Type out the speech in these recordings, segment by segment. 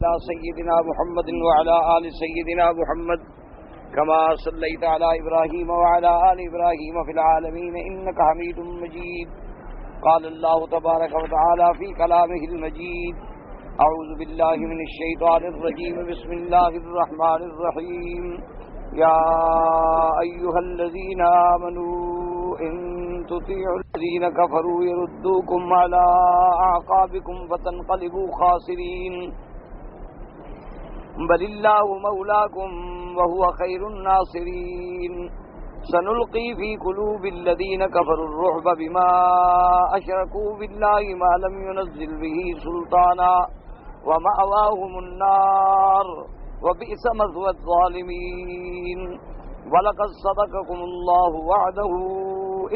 على سيدنا محمد وعلى آل سيدنا محمد كما صليت على إبراهيم وعلى آل إبراهيم في العالمين إنك حميد مجيد. قال الله تبارك وتعالى في كلامه المجيد: أعوذ بالله من الشيطان الرجيم بسم الله الرحمن الرحيم. يا أيها الذين آمنوا إن تطيعوا الذين كفروا يردوكم على أعقابكم فتنقلبوا خاسرين بل الله مولاكم وهو خير الناصرين. سنلقي في قلوب الذين كفروا الرعب بما أشركوا بالله ما لم ينزل به سلطانا ومأواهم النار وبئس مثوى الظالمين. ولقد صدقكم الله وعده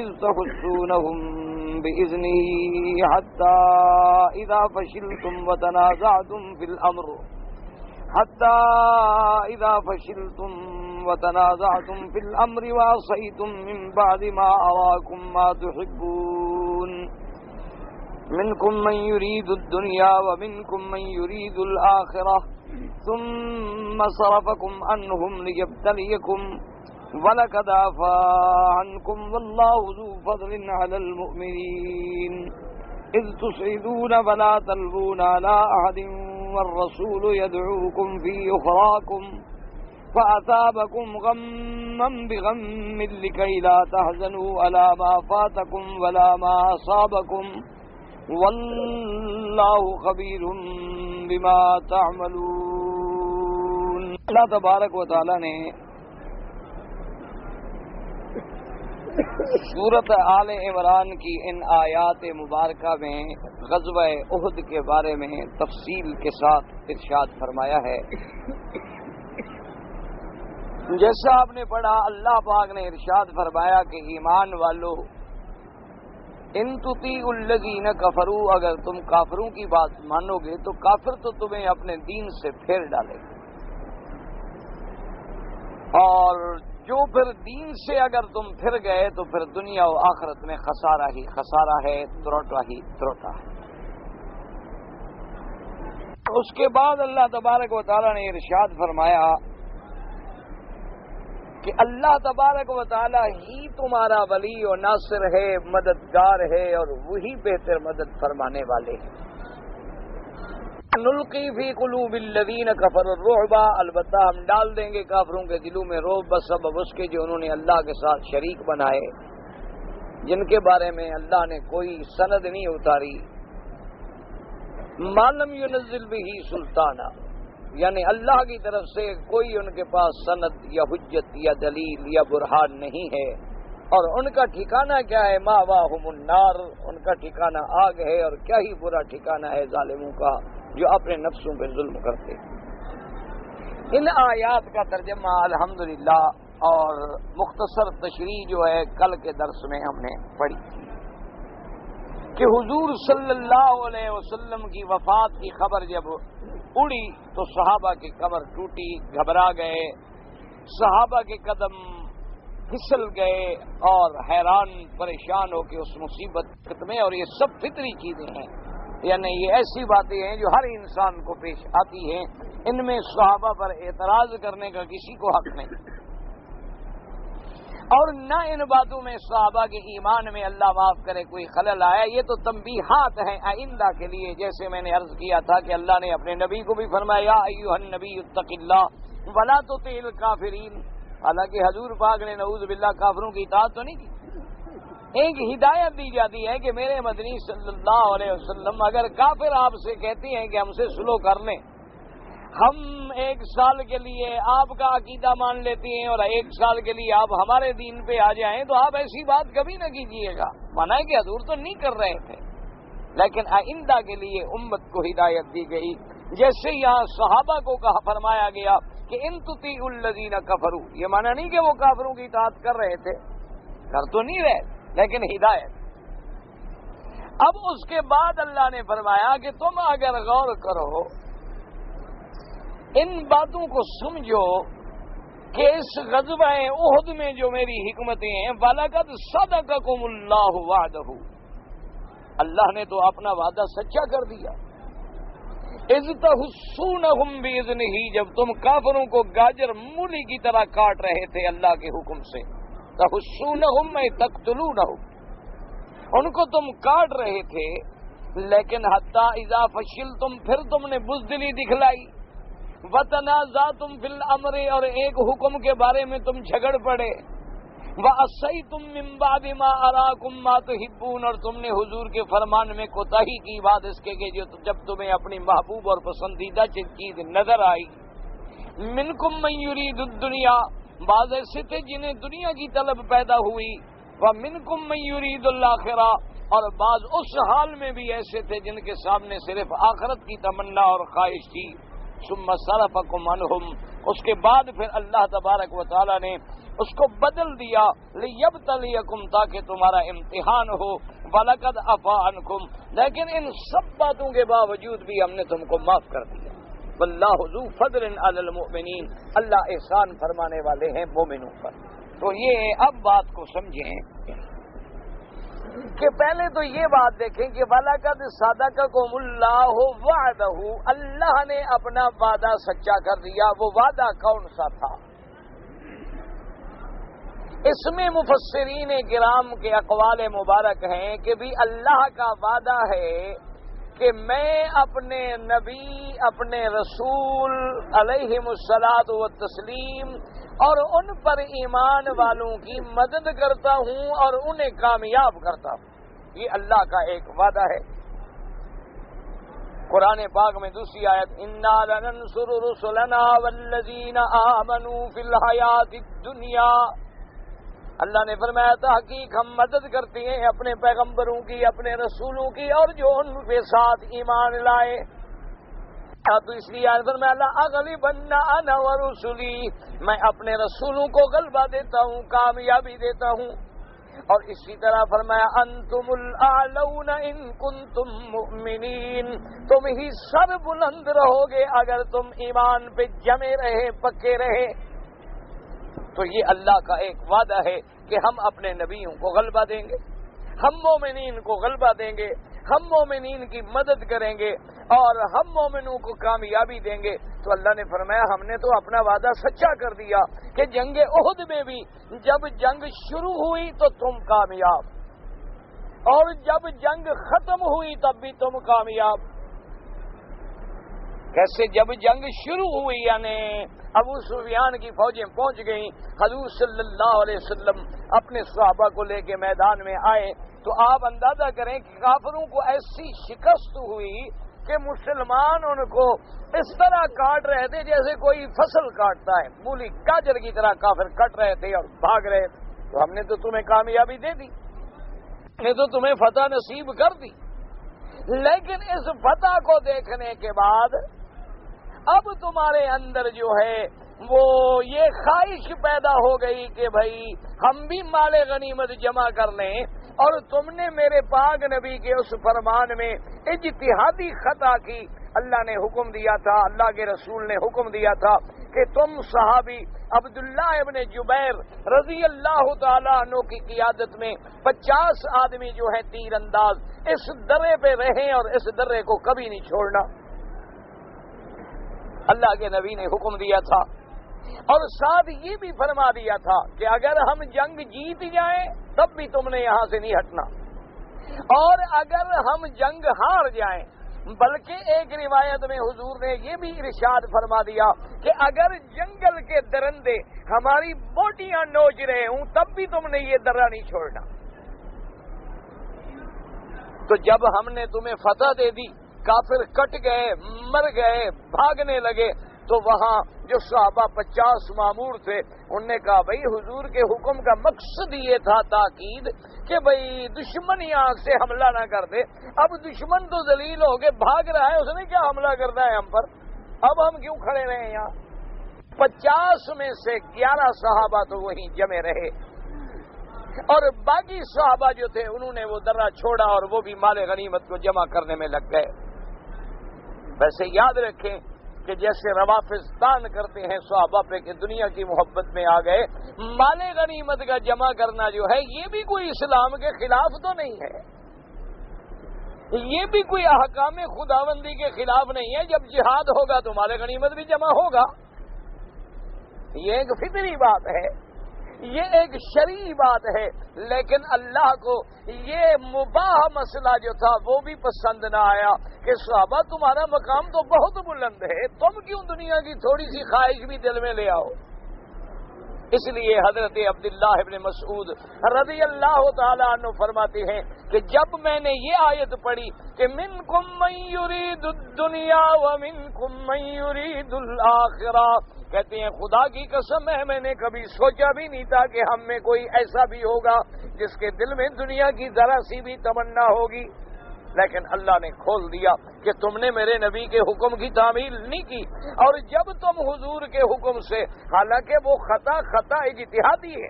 إذ تحسونهم بإذنه حتى إذا فشلتم وتنازعتم في الأمر وعصيتم من بعد ما أراكم ما تحبون منكم من يريد الدنيا ومنكم من يريد الآخرة ثم صرفكم عنهم ليبتليكم ولقد عفا عنكم والله ذو فضل على المؤمنين إذ تصعدون فلا تلوون على أحد والرسول يدعوكم في أخراكم فأثابكم غما بغم لكي لا تحزنوا على ما فاتكم ولا ما أصابكم واللہ خبیر بما تعملون. اللہ تبارک و تعالی نے سورۃ آل عمران کی ان آیات مبارکہ میں غزوہ احد کے بارے میں تفصیل کے ساتھ ارشاد فرمایا ہے. جیسا آپ نے پڑھا، اللہ پاک نے ارشاد فرمایا کہ ایمان والو، ان تطیعوا الذین کفروا، اگر تم کافروں کی بات مانو گے تو کافر تو تمہیں اپنے دین سے پھیر ڈالے گا، اور جو پھر دین سے اگر تم پھر گئے تو پھر دنیا و آخرت میں خسارہ ہی خسارہ ہے، تروٹا ہی تروٹا ہے. اس کے بعد اللہ تبارک و تعالی نے ارشاد فرمایا کہ اللہ تبارک و تعالی ہی تمہارا ولی و ناصر ہے، مددگار ہے، اور وہی بہتر مدد فرمانے والے ہیں. نلقی فی قلوب الذین کفروا الرعب، البتہ ہم ڈال دیں گے کافروں کے دلوں میں رعب بسبب اس کے جو انہوں نے اللہ کے ساتھ شریک بنائے، جن کے بارے میں اللہ نے کوئی سند نہیں اتاری. ما لم ينزل به سلطانا، یعنی اللہ کی طرف سے کوئی ان کے پاس سند یا حجت یا دلیل یا برہان نہیں ہے، اور ان کا ٹھکانہ کیا ہے؟ مأواہم النار، ان کا ٹھکانہ آگ ہے، اور کیا ہی برا ٹھکانہ ہے ظالموں کا جو اپنے نفسوں پہ ظلم کرتے. ان آیات کا ترجمہ الحمدللہ اور مختصر تشریح جو ہے کل کے درس میں ہم نے پڑھی تھی کہ حضور صلی اللہ علیہ وسلم کی وفات کی خبر جب اڑی تو صحابہ کی کمر ٹوٹی، گھبرا گئے، صحابہ کے قدم پھسل گئے اور حیران پریشان ہو کے اس مصیبت میں. اور یہ سب فطری چیزیں ہیں، یعنی یہ ایسی باتیں ہیں جو ہر انسان کو پیش آتی ہیں. ان میں صحابہ پر اعتراض کرنے کا کسی کو حق نہیں، اور نہ ان باتوں میں صحابہ کے ایمان میں اللہ معاف کرے کوئی خلل آیا. یہ تو تنبیہات ہیں آئندہ کے لیے، جیسے میں نے عرض کیا تھا کہ اللہ نے اپنے نبی کو بھی فرمایا یا ایھا النبی اتق اللہ ولا تطع الکافرین. حالانکہ حضور پاک نے نعوذ باللہ کافروں کی اطاعت تو نہیں کی. ایک ہدایت دی جاتی ہے کہ میرے مدنی صلی اللہ علیہ وسلم، اگر کافر آپ سے کہتے ہیں کہ ہم سے سلو کر لیں، ہم 1 سال کے لیے آپ کا عقیدہ مان لیتے ہیں اور 1 سال کے لیے آپ ہمارے دین پہ آ جائیں، تو آپ ایسی بات کبھی نہ کیجیے گا. مانا ہے کہ حضور تو نہیں کر رہے تھے، لیکن آئندہ کے لیے امت کو ہدایت دی گئی. جیسے یہاں صحابہ کو کہا فرمایا گیا کہ ان تطیعوا الذین کفروا، یہ مانا نہیں کہ وہ کافروں کی اطاعت کر رہے تھے، کر تو نہیں رہے، لیکن ہدایت. اب اس کے بعد اللہ نے فرمایا کہ تم اگر غور کرو، ان باتوں کو سمجھو کہ اس غزوہ احد میں جو میری حکمتیں ہیں، وَلَقَدْ صَدَقَكُمُ اللَّهُ وَعْدَهُ، اللہ نے تو اپنا وعدہ سچا کر دیا. اذ تحسونہم باذنہ، جب تم کافروں کو گاجر مولی کی طرح کاٹ رہے تھے اللہ کے حکم سے، تحسونہم اے تقتلونہم، ان کو تم کاٹ رہے تھے، لیکن حتی اذا فشلتم، پھر تم نے بزدلی دکھلائی، وتنازعتم فی الامر، اور ایک حکم کے بارے میں تم جھگڑ پڑے، وعصیتم من بعد ما اراکم ما تحبون، اور تم نے حضور کے فرمان میں کوتاہی کی بعد اس کے کہ جب تمہیں اپنی محبوب اور پسندیدہ چیز نظر آئی، منکم من یرید الدنیا، بعض ایسے تھے جنہیں دنیا کی طلب پیدا ہوئی، ومنکم من یرید الآخرہ، اور بعض اس حال میں بھی ایسے تھے جن کے سامنے صرف آخرت کی تمنا اور خواہش تھی، ثم صرفکم عنہم، اس کے بعد پھر اللہ تبارک و تعالی نے اس کو بدل دیا، لیبتلیکم، تاکہ تمہارا امتحان ہو، وَلَقَدْ عَفَا عَنْکُمْ، لیکن ان سب باتوں کے باوجود بھی ہم نے تم کو معاف کر دیا، وَاللَّهُ ذُو فَضْلٍ عَلَى الْمُؤْمِنِينَ، اللہ احسان فرمانے والے ہیں مومنوں پر۔ تو یہ اب بات کو سمجھیں کہ پہلے تو یہ بات دیکھیں کہ وَلَقَدْ صَدَقَكُمُ اللَّهُ وَعْدَهُ، اللہ نے اپنا وعدہ سچا کر دیا۔ وہ وعدہ کون سا تھا؟ اس میں مفسرین کرام کے اقوال مبارک ہیں کہ بھی اللہ کا وعدہ ہے کہ میں اپنے نبی، اپنے رسول علیہم الصلاۃ والتسلیم اور ان پر ایمان والوں کی مدد کرتا ہوں اور انہیں کامیاب کرتا ہوں، یہ اللہ کا ایک وعدہ ہے۔ قرآن پاک میں دوسری آیت، اِنَّا لَنَنصُرُ رُسُلَنَا وَالَّذِينَ آمَنُوا فِي الْحَيَاةِ الدُّنْيَا، اللہ نے فرمایا تھا حقیق ہم مدد کرتے ہیں اپنے پیغمبروں کی، اپنے رسولوں کی، اور جو ان کے ساتھ ایمان لائے۔ تو اس لیے فرمایا لَأَغْلِبَنَّ أَنَا وَرُسُلِي، میں اپنے رسولوں کو غلبہ دیتا ہوں، کامیابی دیتا ہوں۔ اور اسی طرح فرمایا انتم الاعلون ان کنتم مؤمنین، تم ہی سر بلند رہو گے اگر تم ایمان پہ جمے رہے، پکے رہے۔ تو یہ اللہ کا ایک وعدہ ہے کہ ہم اپنے نبیوں کو غلبہ دیں گے، ہم مومنین کو غلبہ دیں گے، ہم مومنین کی مدد کریں گے اور ہم مومنوں کو کامیابی دیں گے۔ تو اللہ نے فرمایا ہم نے تو اپنا وعدہ سچا کر دیا کہ جنگ احد میں بھی جب جنگ شروع ہوئی تو تم کامیاب، اور جب جنگ ختم ہوئی تب بھی تم کامیاب۔ کیسے؟ جب جنگ شروع ہوئی یعنی ابو سفیان کی فوجیں پہنچ گئیں، حضور صلی اللہ علیہ وسلم اپنے صحابہ کو لے کے میدان میں آئے، تو آپ اندازہ کریں کہ کافروں کو ایسی شکست ہوئی کہ مسلمان ان کو اس طرح کاٹ رہے تھے جیسے کوئی فصل کاٹتا ہے، مولی گاجر کی طرح کافر کٹ رہے تھے اور بھاگ رہے تھے۔ تو ہم نے تو تمہیں کامیابی دے دی، ہم نے تو تمہیں فتح نصیب کر دی، لیکن اس فتح کو دیکھنے کے بعد اب تمہارے اندر جو ہے وہ یہ خواہش پیدا ہو گئی کہ بھائی ہم بھی مال غنیمت جمع کر لیں، اور تم نے میرے پاک نبی کے اس فرمان میں اجتہادی خطا کی۔ اللہ نے حکم دیا تھا، اللہ کے رسول نے حکم دیا تھا کہ تم صحابی عبداللہ ابن جبیر رضی اللہ تعالیٰ عنہ کی قیادت میں 50 آدمی جو ہیں تیر انداز اس درے پہ رہیں اور اس درے کو کبھی نہیں چھوڑنا۔ اللہ کے نبی نے حکم دیا تھا، اور ساتھ یہ بھی فرما دیا تھا کہ اگر ہم جنگ جیت جائیں تب بھی تم نے یہاں سے نہیں ہٹنا، اور اگر ہم جنگ ہار جائیں، بلکہ ایک روایت میں حضور نے یہ بھی ارشاد فرما دیا کہ اگر جنگل کے درندے ہماری بوٹیاں نوچ رہے ہوں تب بھی تم نے یہ درہ نہیں چھوڑنا۔ تو جب ہم نے تمہیں فتح دے دی، کافر کٹ گئے، مر گئے، بھاگنے لگے، تو وہاں جو صحابہ 50 مامور تھے انہوں نے کہا بھائی حضور کے حکم کا مقصد یہ تھا تاکید کہ بھائی دشمن یہاں سے حملہ نہ کر دے، اب دشمن تو ذلیل ہو کے بھاگ رہا ہے، اس نے کیا حملہ کرنا ہے ہم پر، اب ہم کیوں کھڑے رہے یہاں۔ 50 میں سے 11 صحابہ تو وہیں جمے رہے، اور باقی صحابہ جو تھے انہوں نے وہ درہ چھوڑا اور وہ بھی مال غنیمت کو جمع کرنے میں لگ گئے۔ ویسے یاد رکھیں کہ جیسے روافض تان کرتے ہیں صحابہ پہ کہ دنیا کی محبت میں آ گئے، مال غنیمت کا جمع کرنا جو ہے یہ بھی کوئی اسلام کے خلاف تو نہیں ہے، یہ بھی کوئی احکام خداوندی کے خلاف نہیں ہے. جب جہاد ہوگا تو مال غنیمت بھی جمع ہوگا. یہ ایک فطری بات ہے, یہ ایک شرعی بات ہے. لیکن اللہ کو یہ مباح مسئلہ جو تھا وہ بھی پسند نہ آیا کہ صحابہ تمہارا مقام تو بہت بلند ہے, تم کیوں دنیا کی تھوڑی سی خواہش بھی دل میں لے آؤ. اس لیے حضرت عبداللہ ابن مسعود رضی اللہ تعالیٰ عنہ فرماتے ہیں کہ جب میں نے یہ آیت پڑھی کہ منکم من یرید الدنیا ومنکم من یرید الآخرہ, کہتے ہیں خدا کی قسم ہے میں نے کبھی سوچا بھی نہیں تھا کہ ہم میں کوئی ایسا بھی ہوگا جس کے دل میں دنیا کی ذرا سی بھی تمنا ہوگی. لیکن اللہ نے کھول دیا کہ تم نے میرے نبی کے حکم کی تعمیل نہیں کی. اور جب تم حضور کے حکم سے, حالانکہ وہ خطا اجتہادی ہے,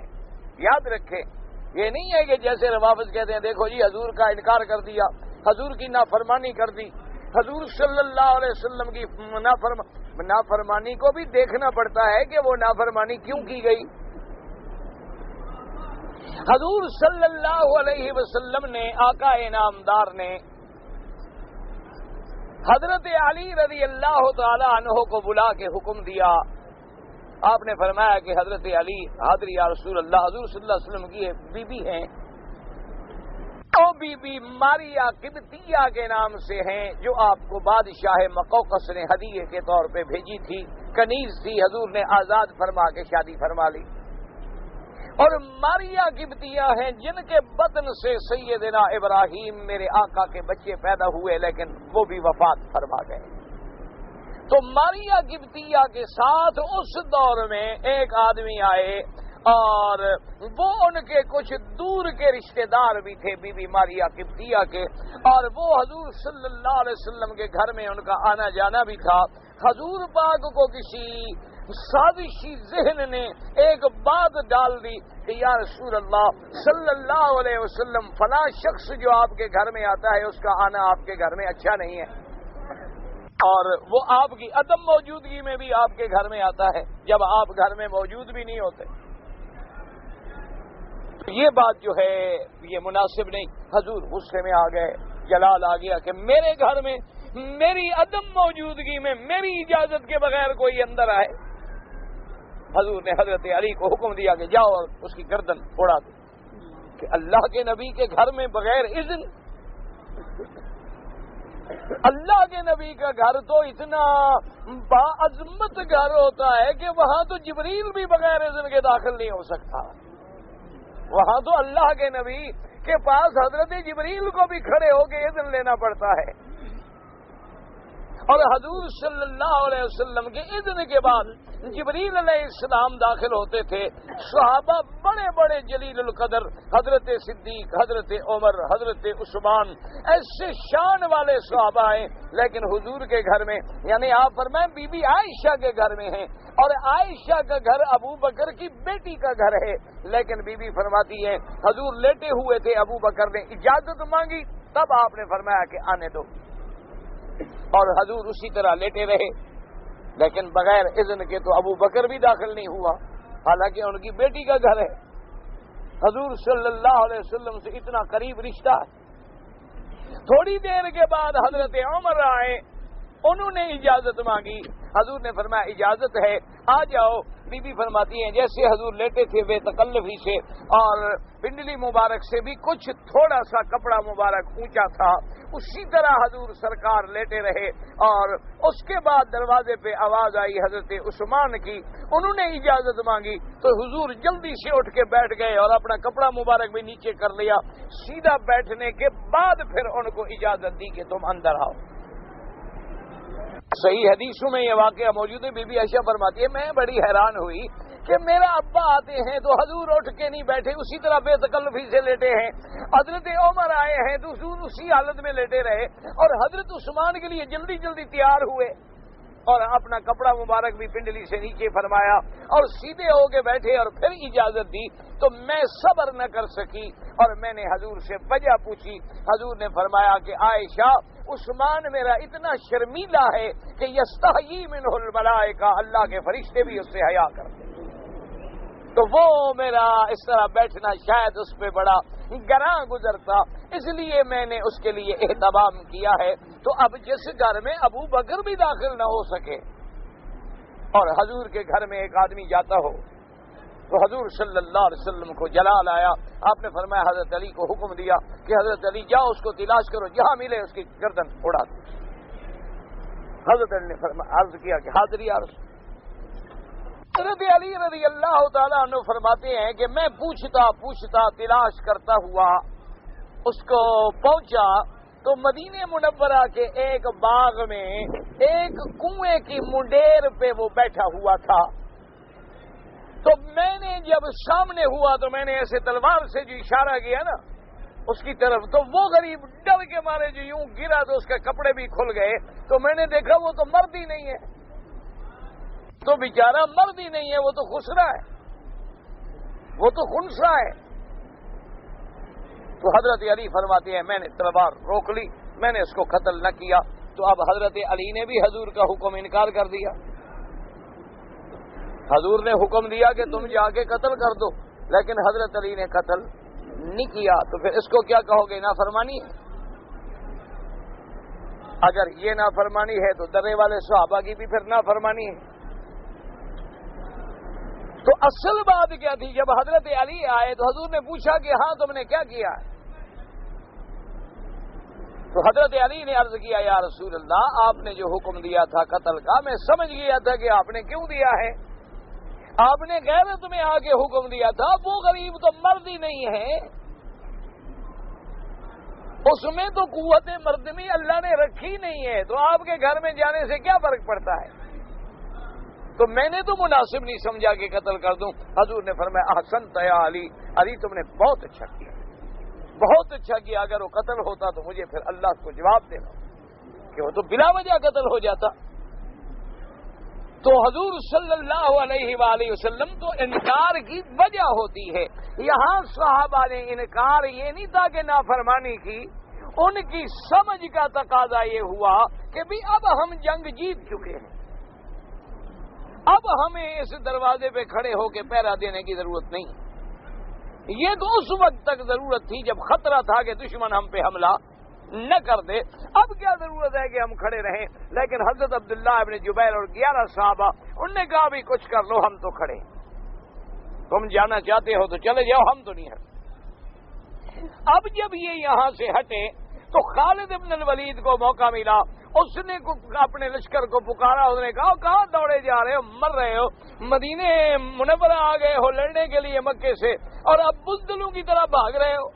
یاد رکھیں, یہ نہیں ہے کہ جیسے روافض کہتے ہیں دیکھو جی حضور کا انکار کر دیا, حضور کی نافرمانی کر دی. حضور صلی اللہ علیہ وسلم کی نافرمانی کو بھی دیکھنا پڑتا ہے کہ وہ نافرمانی کیوں کی گئی. حضور صلی اللہ علیہ وسلم نے, آقا انعامدار نے حضرت علی رضی اللہ تعالی عنہ کو بلا کے حکم دیا. آپ نے فرمایا کہ حضرت علی حاضر یا رسول اللہ, حضور صلی اللہ علیہ وسلم کی بی بی ہیں, وہ بی بی ماریا قبطیہ کے نام سے ہیں, جو آپ کو بادشاہ مقوقس نے ہدیے کے طور پہ بھیجی تھی. کنیز تھی, حضور نے آزاد فرما کے شادی فرما لی. اور ماریا قبطیہ ہیں جن کے بدن سے سیدنا ابراہیم میرے آقا کے بچے پیدا ہوئے, لیکن وہ بھی وفات فرما گئے. تو ماریا قبطیہ کے ساتھ اس دور میں ایک آدمی آئے اور وہ ان کے کچھ دور کے رشتہ دار بھی تھے بی بی ماریا قبطیہ کے, اور وہ حضور صلی اللہ علیہ وسلم کے گھر میں ان کا آنا جانا بھی تھا. حضور پاک کو کسی سازشی ذہن نے ایک بات ڈال دی کہ یا رسول اللہ صلی اللہ علیہ وسلم فلاں شخص جو آپ کے گھر میں آتا ہے اس کا آنا آپ کے گھر میں اچھا نہیں ہے, اور وہ آپ کی عدم موجودگی میں بھی آپ کے گھر میں آتا ہے جب آپ گھر میں موجود بھی نہیں ہوتے. یہ بات جو ہے یہ مناسب نہیں. حضور غصے میں آ گئے, جلال آ گیا کہ میرے گھر میں میری عدم موجودگی میں میری اجازت کے بغیر کوئی اندر آئے. حضور نے حضرت علی کو حکم دیا کہ جاؤ اور اس کی گردن اڑا دو. کہ اللہ کے نبی کے گھر میں بغیر اذن, اللہ کے نبی کا گھر تو اتنا باعظمت گھر ہوتا ہے کہ وہاں تو جبریل بھی بغیر اذن کے داخل نہیں ہو سکتا. وہاں تو اللہ کے نبی کے پاس حضرت جبریل کو بھی کھڑے ہو کے اذن لینا پڑتا ہے. اور حضور صلی اللہ علیہ وسلم کے اذن کے بعد جبریل علیہ السلام داخل ہوتے تھے. صحابہ بڑے بڑے جلیل القدر, حضرت صدیق, حضرت عمر, حضرت عثمان, ایسے شان والے صحابہ ہیں, لیکن حضور کے گھر میں, یعنی آپ فرمائیں بی بی عائشہ کے گھر میں ہیں, اور عائشہ کا گھر ابو بکر کی بیٹی کا گھر ہے. لیکن بی بی فرماتی ہیں حضور لیٹے ہوئے تھے, ابو بکر نے اجازت مانگی, تب آپ نے فرمایا کہ آنے دو, اور حضور اسی طرح لیٹے رہے. لیکن بغیر اذن کے تو ابو بکر بھی داخل نہیں ہوا, حالانکہ ان کی بیٹی کا گھر ہے. حضور صلی اللہ علیہ وسلم سے اتنا قریب رشتہ. تھوڑی دیر کے بعد حضرت عمر آئے, انہوں نے اجازت مانگی. حضور نے فرمایا اجازت ہے, آ جاؤ. بی بی فرماتی ہیں جیسے حضور لیٹے تھے بے تکلفی سے, اور پنڈلی مبارک سے بھی کچھ تھوڑا سا کپڑا مبارک اونچا تھا, اسی طرح حضور سرکار لیٹے رہے. اور اس کے بعد دروازے پہ آواز آئی حضرت عثمان کی, انہوں نے اجازت مانگی تو حضور جلدی سے اٹھ کے بیٹھ گئے اور اپنا کپڑا مبارک بھی نیچے کر لیا. سیدھا بیٹھنے کے بعد پھر ان کو اجازت دی کہ تم اندر آؤ. صحیح حدیثوں میں یہ واقعہ موجود ہے. بی بی عائشہ فرماتی ہے میں بڑی حیران ہوئی کہ میرا ابا آتے ہیں تو حضور اٹھ کے نہیں بیٹھے, اسی طرح بے تکلفی سے لیٹے ہیں. حضرت عمر آئے ہیں تو حضور اسی حالت میں لیٹے رہے, اور حضرت عثمان کے لیے جلدی جلدی تیار ہوئے اور اپنا کپڑا مبارک بھی پنڈلی سے نیچے فرمایا اور سیدھے ہو کے بیٹھے, اور پھر اجازت دی. تو میں صبر نہ کر سکی اور میں نے حضور سے وجہ پوچھی. حضور نے فرمایا کہ عائشہ عثمان میرا اتنا شرمیلا ہے کہ یستحیی منہ الملائکہ, اللہ کے فرشتے بھی اس سے حیا کرتے, تو وہ میرا اس طرح بیٹھنا شاید اس پہ بڑا گراں گزرتا، اس لیے میں نے اس کے لیے اہتمام کیا ہے۔ تو اب جس گھر میں ابو بکر بھی داخل نہ ہو سکے اور حضور کے گھر میں ایک آدمی جاتا ہو تو حضور صلی اللہ علیہ وسلم کو جلال آیا۔ آپ نے فرمایا حضرت علی کو حکم دیا کہ حضرت علی جاؤ اس کو تلاش کرو، جہاں ملے اس کی گردن اڑا دو۔ حضرت علی نے عرض کیا کہ حاضر یا رسول۔ حضرت علی رضی اللہ تعالیٰ عنہ فرماتے ہیں کہ میں پوچھتا تلاش کرتا ہوا اس کو پہنچا تو مدینہ منورہ کے ایک باغ میں ایک کنویں کی منڈیر پہ وہ بیٹھا ہوا تھا۔ تو میں نے جب سامنے ہوا تو میں نے ایسے تلوار سے جو اشارہ کیا نا اس کی طرف، تو وہ غریب ڈر کے مارے جو یوں گرا تو اس کے کپڑے بھی کھل گئے۔ تو میں نے دیکھا وہ تو مرد ہی نہیں ہے، تو بیچارہ مرد ہی نہیں ہے، وہ تو خسرا ہے، وہ تو خنسا ہے۔ تو حضرت علی فرماتے ہیں میں نے تلوار روک لی، میں نے اس کو قتل نہ کیا۔ تو اب حضرت علی نے بھی حضور کا حکم انکار کر دیا۔ حضور نے حکم دیا کہ تم جا کے قتل کر دو، لیکن حضرت علی نے قتل نہیں کیا۔ تو پھر اس کو کیا کہو گے؟ نافرمانی ہے۔ اگر یہ نافرمانی ہے تو درے والے صحابہ کی بھی پھر نافرمانی ہے۔ تو اصل بات کیا تھی؟ جب حضرت علی آئے تو حضور نے پوچھا کہ ہاں تم نے کیا کیا؟ تو حضرت علی نے عرض کیا یا رسول اللہ آپ نے جو حکم دیا تھا قتل کا میں سمجھ گیا تھا کہ آپ نے کیوں دیا ہے، آپ نے غیرت میں آ کے حکم دیا تھا، وہ غریب تو مرد ہی نہیں ہے، اس میں تو قوت مردمی اللہ نے رکھی نہیں ہے، تو آپ کے گھر میں جانے سے کیا فرق پڑتا ہے؟ تو میں نے تو مناسب نہیں سمجھا کہ قتل کر دوں۔ حضور نے فرمایا احسنت یا علی، علی تم نے بہت اچھا کیا، بہت اچھا کیا، اگر وہ قتل ہوتا تو مجھے پھر اللہ کو جواب دینا کہ وہ تو بلا وجہ قتل ہو جاتا۔ تو حضور صلی اللہ علیہ وآلہ وسلم تو انکار کی وجہ ہوتی ہے۔ یہاں صحابہ نے انکار یہ نہیں تھا کہ نافرمانی کی، ان کی سمجھ کا تقاضا یہ ہوا کہ بھی اب ہم جنگ جیت چکے ہیں، اب ہمیں اس دروازے پہ کھڑے ہو کے پہرا دینے کی ضرورت نہیں۔ یہ تو اس وقت تک ضرورت تھی جب خطرہ تھا کہ دشمن ہم پہ حملہ نہ کر دے، اب کیا ضرورت ہے کہ ہم کھڑے رہیں؟ لیکن حضرت عبداللہ ابن جبیر اور 11 صحابہ انہوں نے کہا بھی کچھ کر لو، ہم تو کھڑے، تم جانا چاہتے ہو تو چلے جاؤ، ہم تو نہیں ہٹے۔ اب جب یہ یہاں سے ہٹے تو خالد ابن الولید کو موقع ملا، اس نے اپنے لشکر کو پکارا، اس نے کہا کہاں دوڑے جا رہے ہو، مر رہے ہو، مدینے منورہ آ گئے ہو لڑنے کے لیے مکے سے اور اب بزدلوں کی طرح بھاگ رہے ہو،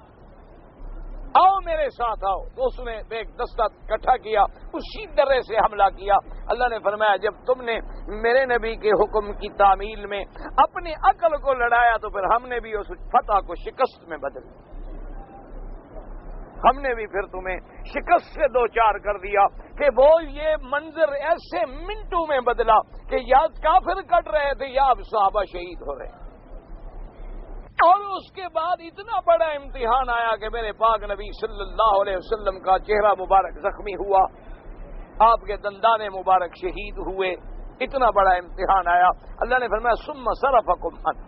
آؤ میرے ساتھ آؤ۔ تو اس نے ایک دستہ اکٹھا کیا، اسی درے سے حملہ کیا۔ اللہ نے فرمایا جب تم نے میرے نبی کے حکم کی تعمیل میں اپنی عقل کو لڑایا تو پھر ہم نے بھی اس فتح کو شکست میں بدل دیا، ہم نے بھی پھر تمہیں شکست سے دو چار کر دیا کہ وہ یہ منظر ایسے منٹوں میں بدلا کہ یا کافر کٹ رہے تھے یا اب صحابہ شہید ہو رہے ہیں۔ اور اس کے بعد اتنا بڑا امتحان آیا کہ میرے پاک نبی صلی اللہ علیہ وسلم کا چہرہ مبارک زخمی ہوا، آپ کے دندان مبارک شہید ہوئے، اتنا بڑا امتحان آیا۔ اللہ نے فرمایا ثم صرفکم عنہ،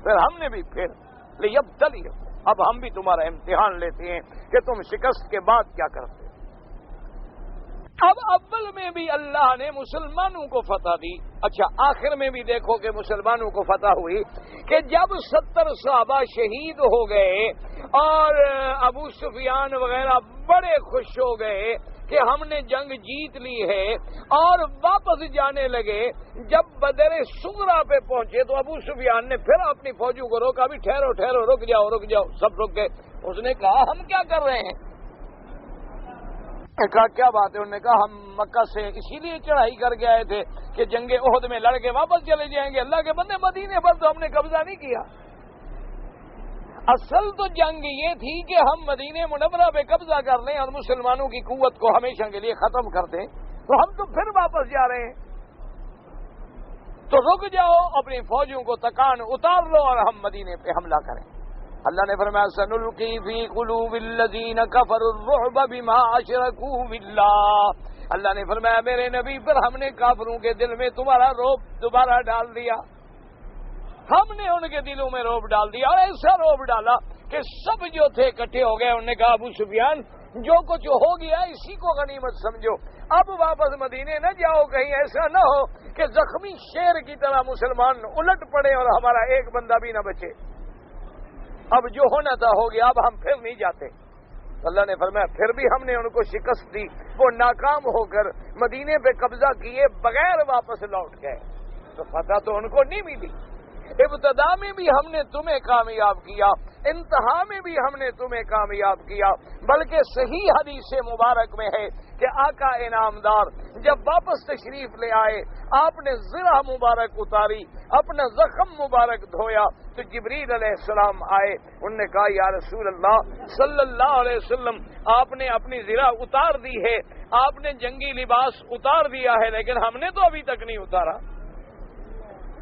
پھر ہم نے بھی پھر لیبتلیکم، اب ہم بھی تمہارا امتحان لیتے ہیں کہ تم شکست کے بعد کیا کرتے۔ اب اول میں بھی اللہ نے مسلمانوں کو فتح دی، اچھا آخر میں بھی دیکھو کہ مسلمانوں کو فتح ہوئی کہ جب 70 صحابہ شہید ہو گئے اور ابو سفیان وغیرہ بڑے خوش ہو گئے کہ ہم نے جنگ جیت لی ہے اور واپس جانے لگے، جب بدر صغریٰ پہ پہنچے تو ابو سفیان نے پھر اپنی فوجوں کو روکا، بھی ٹھہرو ٹھہرو، رک جاؤ، سب رک گئے۔ اس نے کہا ہم کیا کر رہے ہیں؟ کہا کیا بات ہے؟ انہوں نے کہا ہم مکہ سے اسی لیے چڑھائی کر کے آئے تھے کہ جنگ احد میں لڑ کے واپس چلے جائیں گے، اللہ کے بندے مدینے پر تو ہم نے قبضہ نہیں کیا، اصل تو جنگ یہ تھی کہ ہم مدینے منورہ پہ قبضہ کر لیں اور مسلمانوں کی قوت کو ہمیشہ کے لیے ختم کر دیں، تو ہم تو پھر واپس جا رہے ہیں، تو رک جاؤ، اپنی فوجوں کو تکان اتار لو اور ہم مدینے پہ حملہ کریں۔ اللہ نے فرمایا سنلقی فی قلوب الذین کفروا الرعب بما اشرکوا باللہ، اللہ نے فرمایا میرے نبی پر ہم نے کافروں کے دل میں تمہارا رعب دوبارہ ڈال دیا، ہم نے ان کے دلوں میں رعب ڈال دیا اور ایسا رعب ڈالا کہ سب جو تھے اکٹھے ہو گئے. انہوں نے کہا ابو سفیان جو کچھ ہو گیا اسی کو غنیمت سمجھو, اب واپس مدینے نہ جاؤ, کہیں ایسا نہ ہو کہ زخمی شیر کی طرح مسلمان الٹ پڑے اور ہمارا ایک بندہ بھی نہ بچے. اب جو ہونا تھا ہو گیا, اب ہم پھر نہیں جاتے. اللہ نے فرمایا پھر بھی ہم نے ان کو شکست دی, وہ ناکام ہو کر مدینے پہ قبضہ کیے بغیر واپس لوٹ گئے. تو فتح تو ان کو نہیں ملی. ابتدا میں بھی ہم نے تمہیں کامیاب کیا, انتہا میں بھی ہم نے تمہیں کامیاب کیا. بلکہ صحیح حدیث مبارک میں ہے کہ آقا انعامدار جب واپس تشریف لے آئے, آپ نے زرہ مبارک اتاری, اپنا زخم مبارک دھویا, تو جبریل علیہ السلام آئے. انہوں نے کہا یا رسول اللہ صلی اللہ علیہ وسلم, آپ نے اپنی زرہ اتار دی ہے, آپ نے جنگی لباس اتار دیا ہے, لیکن ہم نے تو ابھی تک نہیں اتارا.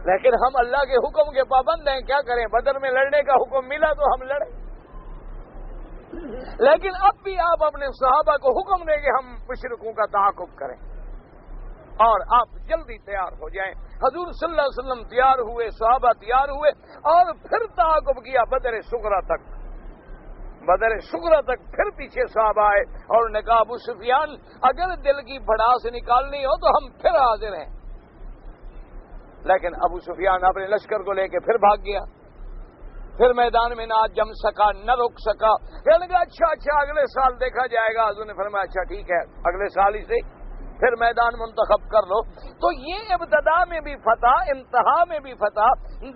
لیکن ہم اللہ کے حکم کے پابند ہیں, کیا کریں؟ بدر میں لڑنے کا حکم ملا تو ہم لڑے. لیکن اب بھی آپ اپنے صحابہ کو حکم دیں کہ ہم مشرکوں کا تعاقب کریں اور آپ جلدی تیار ہو جائیں. حضور صلی اللہ علیہ وسلم تیار ہوئے, صحابہ تیار ہوئے, اور پھر تعاقب کیا بدر صغرا تک. بدر صغرا تک پھر پیچھے صحابہ آئے اور انہوں نے کہا ابو سفیان اگر دل کی بھڑاس نکالنی ہو تو ہم پھر حاضر ہیں. لیکن ابو سفیان اپنے لشکر کو لے کے پھر بھاگ گیا. پھر میدان میں نہ جم سکا, نہ رک سکا. کہنے لگا اچھا اگلے سال دیکھا جائے گا. حضور نے فرمایا اچھا ٹھیک ہے, اگلے سال ہی سے پھر میدان منتخب کر لو. تو یہ ابتدا میں بھی فتح, انتہا میں بھی فتح,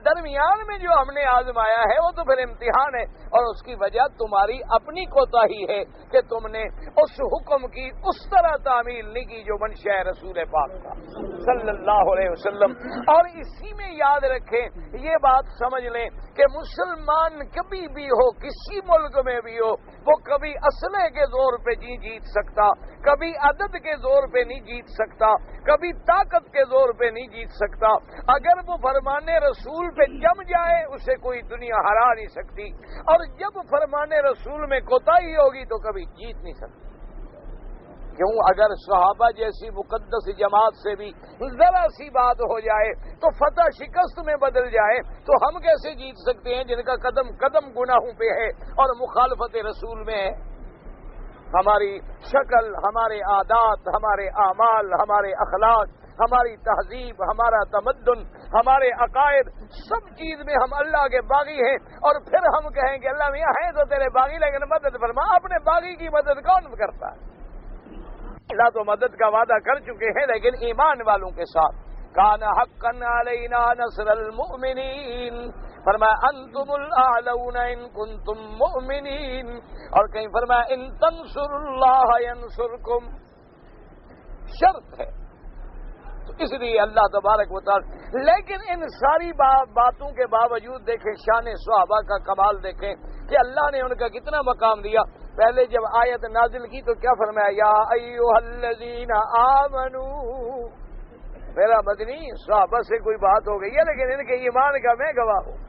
درمیان میں جو ہم نے آزمایا ہے وہ تو پھر امتحان ہے. اور اس کی وجہ تمہاری اپنی کوتاہی ہے کہ تم نے اس حکم کی اس طرح تعمیل نہیں کی جو منشا رسول پاک کا صلی اللہ علیہ وسلم. اور اسی میں یاد رکھیں, یہ بات سمجھ لیں کہ مسلمان کبھی بھی ہو, کسی ملک میں بھی ہو, وہ کبھی اسلحے کے زور پہ نہیں جیت سکتا, کبھی عدد کے زور پہ نہیں جیت سکتا, کبھی طاقت کے زور پہ نہیں جیت سکتا. اگر وہ فرمان رسول پہ جم جائے اسے کوئی دنیا ہرا نہیں سکتی, اور جب فرمان رسول میں کوتاہی ہوگی تو کبھی جیت نہیں سکتی. کیوں؟ اگر صحابہ جیسی مقدس جماعت سے بھی ذرا سی بات ہو جائے تو فتح شکست میں بدل جائے, تو ہم کیسے جیت سکتے ہیں جن کا قدم قدم گناہوں پہ ہے اور مخالفت رسول میں ہے. ہماری شکل, ہمارے عادات, ہمارے اعمال, ہمارے اخلاق, ہماری تہذیب, ہمارا تمدن, ہمارے عقائد, سب چیز میں ہم اللہ کے باغی ہیں. اور پھر ہم کہیں کہ اللہ میاں ہے تو تیرے باغی, لیکن مدد فرما. اپنے باغی کی مدد کون کرتا ہے؟ اللہ تو مدد کا وعدہ کر چکے ہیں, لیکن ایمان والوں کے ساتھ. کان حقا علینا نصر المؤمنین, فرمایا انتم الاعلون ان کنتم مؤمنین. اور کہیں فرمایا ان تنصروا اللہ ینصرکم. شرط ہے تو اس لیے اللہ تبارک و تعالی. لیکن ان ساری باتوں کے باوجود دیکھیں شان صحابہ کا کمال, دیکھیں کہ اللہ نے ان کا کتنا مقام دیا. پہلے جب آیت نازل کی تو کیا فرمایا؟ یا ایھا الذین آمنوا. میرا مدنی صحابہ سے کوئی بات ہو گئی ہے, لیکن ان کے ایمان کا میں گواہ ہوں.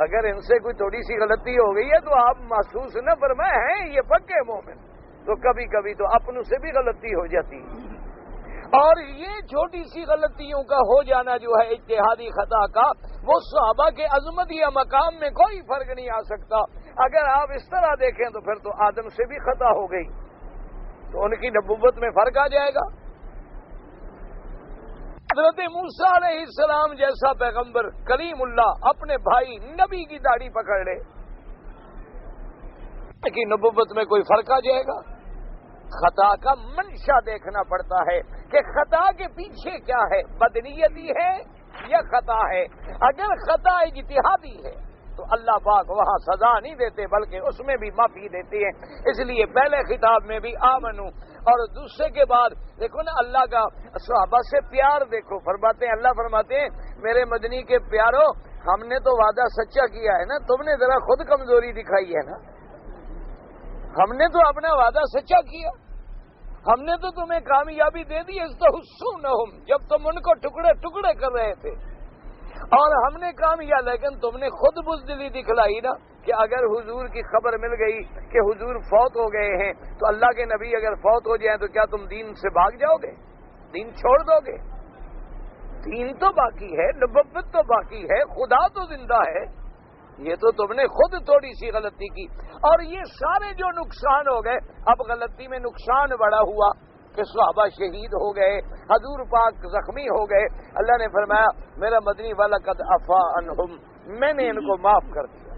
اگر ان سے کوئی تھوڑی سی غلطی ہو گئی ہے تو آپ محسوس نہ فرمائیں ہیں یہ پکے مومن. تو کبھی کبھی تو اپنوں سے بھی غلطی ہو جاتی ہے, اور یہ چھوٹی سی غلطیوں کا ہو جانا جو ہے اجتہادی خطا کا, وہ صحابہ کے عظمت یا مقام میں کوئی فرق نہیں آ سکتا. اگر آپ اس طرح دیکھیں تو پھر تو آدم سے بھی خطا ہو گئی, تو ان کی نبوت میں فرق آ جائے گا. حضرت موسیٰ علیہ السلام جیسا پیغمبر کلیم اللہ اپنے بھائی نبی کی داڑھی پکڑ لے, کہ نبوت میں کوئی فرق آ جائے گا. خطا کا منشا دیکھنا پڑتا ہے کہ خطا کے پیچھے کیا ہے, بدنیتی ہے یا خطا ہے. اگر خطا اجتہادی ہے تو اللہ پاک وہاں سزا نہیں دیتے بلکہ اس میں بھی معافی دیتے ہیں. اس لیے پہلے خطاب میں بھی آمنو, اور دوسرے کے بعد دیکھو نا اللہ کا صحابہ سے پیار دیکھو. فرماتے ہیں, اللہ فرماتے ہیں میرے مدنی کے پیارو, ہم نے تو وعدہ سچا کیا ہے نا, تم نے ذرا خود کمزوری دکھائی ہے نا. ہم نے تو اپنا وعدہ سچا کیا, ہم نے تو تمہیں کامیابی دے دی. استحسونہم, جب تم ان کو ٹکڑے ٹکڑے کر رہے تھے, اور ہم نے کام کیا, لیکن تم نے خود بزدلی دکھلائی نا کہ اگر حضور کی خبر مل گئی کہ حضور فوت ہو گئے ہیں تو اللہ کے نبی اگر فوت ہو جائیں تو کیا تم دین سے بھاگ جاؤ گے, دین چھوڑ دو گے؟ دین تو باقی ہے, نبوت تو باقی ہے, خدا تو زندہ ہے. یہ تو تم نے خود تھوڑی سی غلطی کی، اور یہ سارے جو نقصان ہو گئے، اب غلطی میں نقصان بڑا ہوا کہ صحابہ شہید ہو گئے، حضور پاک زخمی ہو گئے۔ اللہ نے فرمایا میرا مدنی وَلَقَدْ عَفَا عَنْهُمْ، میں نے ان کو معاف کر دیا،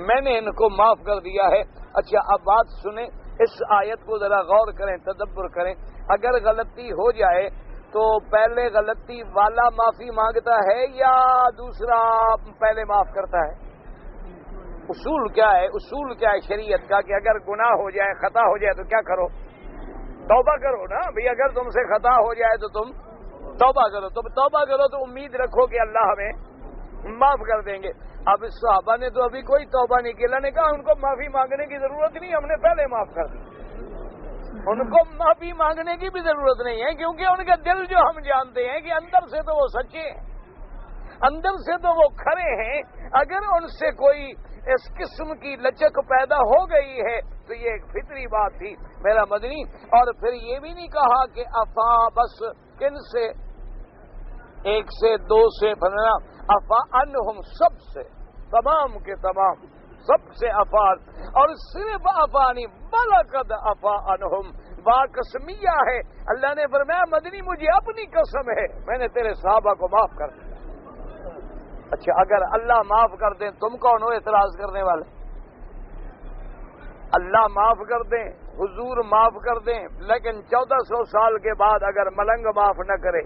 میں نے ان کو معاف کر دیا ہے۔ اچھا اب بات سنیں، اس آیت کو ذرا غور کریں، تدبر کریں۔ اگر غلطی ہو جائے تو پہلے غلطی والا معافی مانگتا ہے یا دوسرا پہلے معاف کرتا ہے؟ اصول کیا ہے؟ اصول کیا ہے شریعت کا کہ اگر گناہ ہو جائے، خطا ہو جائے تو کیا کرو؟ توبہ کرو نا بھئی، اگر تم سے خطا ہو جائے تو تم توبہ کرو، تم توبہ کرو تو امید رکھو کہ اللہ ہمیں معاف کر دیں گے۔ اب اس صحابہ نے تو ابھی کوئی توبہ نہیں کی، اللہ نے کہا ان کو معافی مانگنے کی ضرورت نہیں، ہم نے پہلے معاف کر دی، ان کو معافی مانگنے کی بھی ضرورت نہیں ہے، کیونکہ ان کا دل جو ہم جانتے ہیں کہ اندر سے تو وہ سچے ہیں، اندر سے تو وہ کھڑے ہیں۔ اگر ان سے کوئی اس قسم کی لچک پیدا ہو گئی ہے تو یہ ایک فطری بات تھی میرا مدنی۔ اور پھر یہ بھی نہیں کہا کہ افا بس کن سے، ایک سے دو سے فرمایا افا انہم، سب سے، تمام کے تمام، سب سے افا، اور صرف افا نہیں بلقد افا انہم، با قسمیہ ہے۔ اللہ نے فرمایا مدنی مجھے اپنی قسم ہے میں نے تیرے صحابہ کو معاف کر دیا۔ اچھا اگر اللہ معاف کر دیں تم کون ہو اعتراض کرنے والے؟ اللہ معاف کر دیں، حضور معاف کر دیں، لیکن 1400 سال کے بعد اگر ملنگ معاف نہ کرے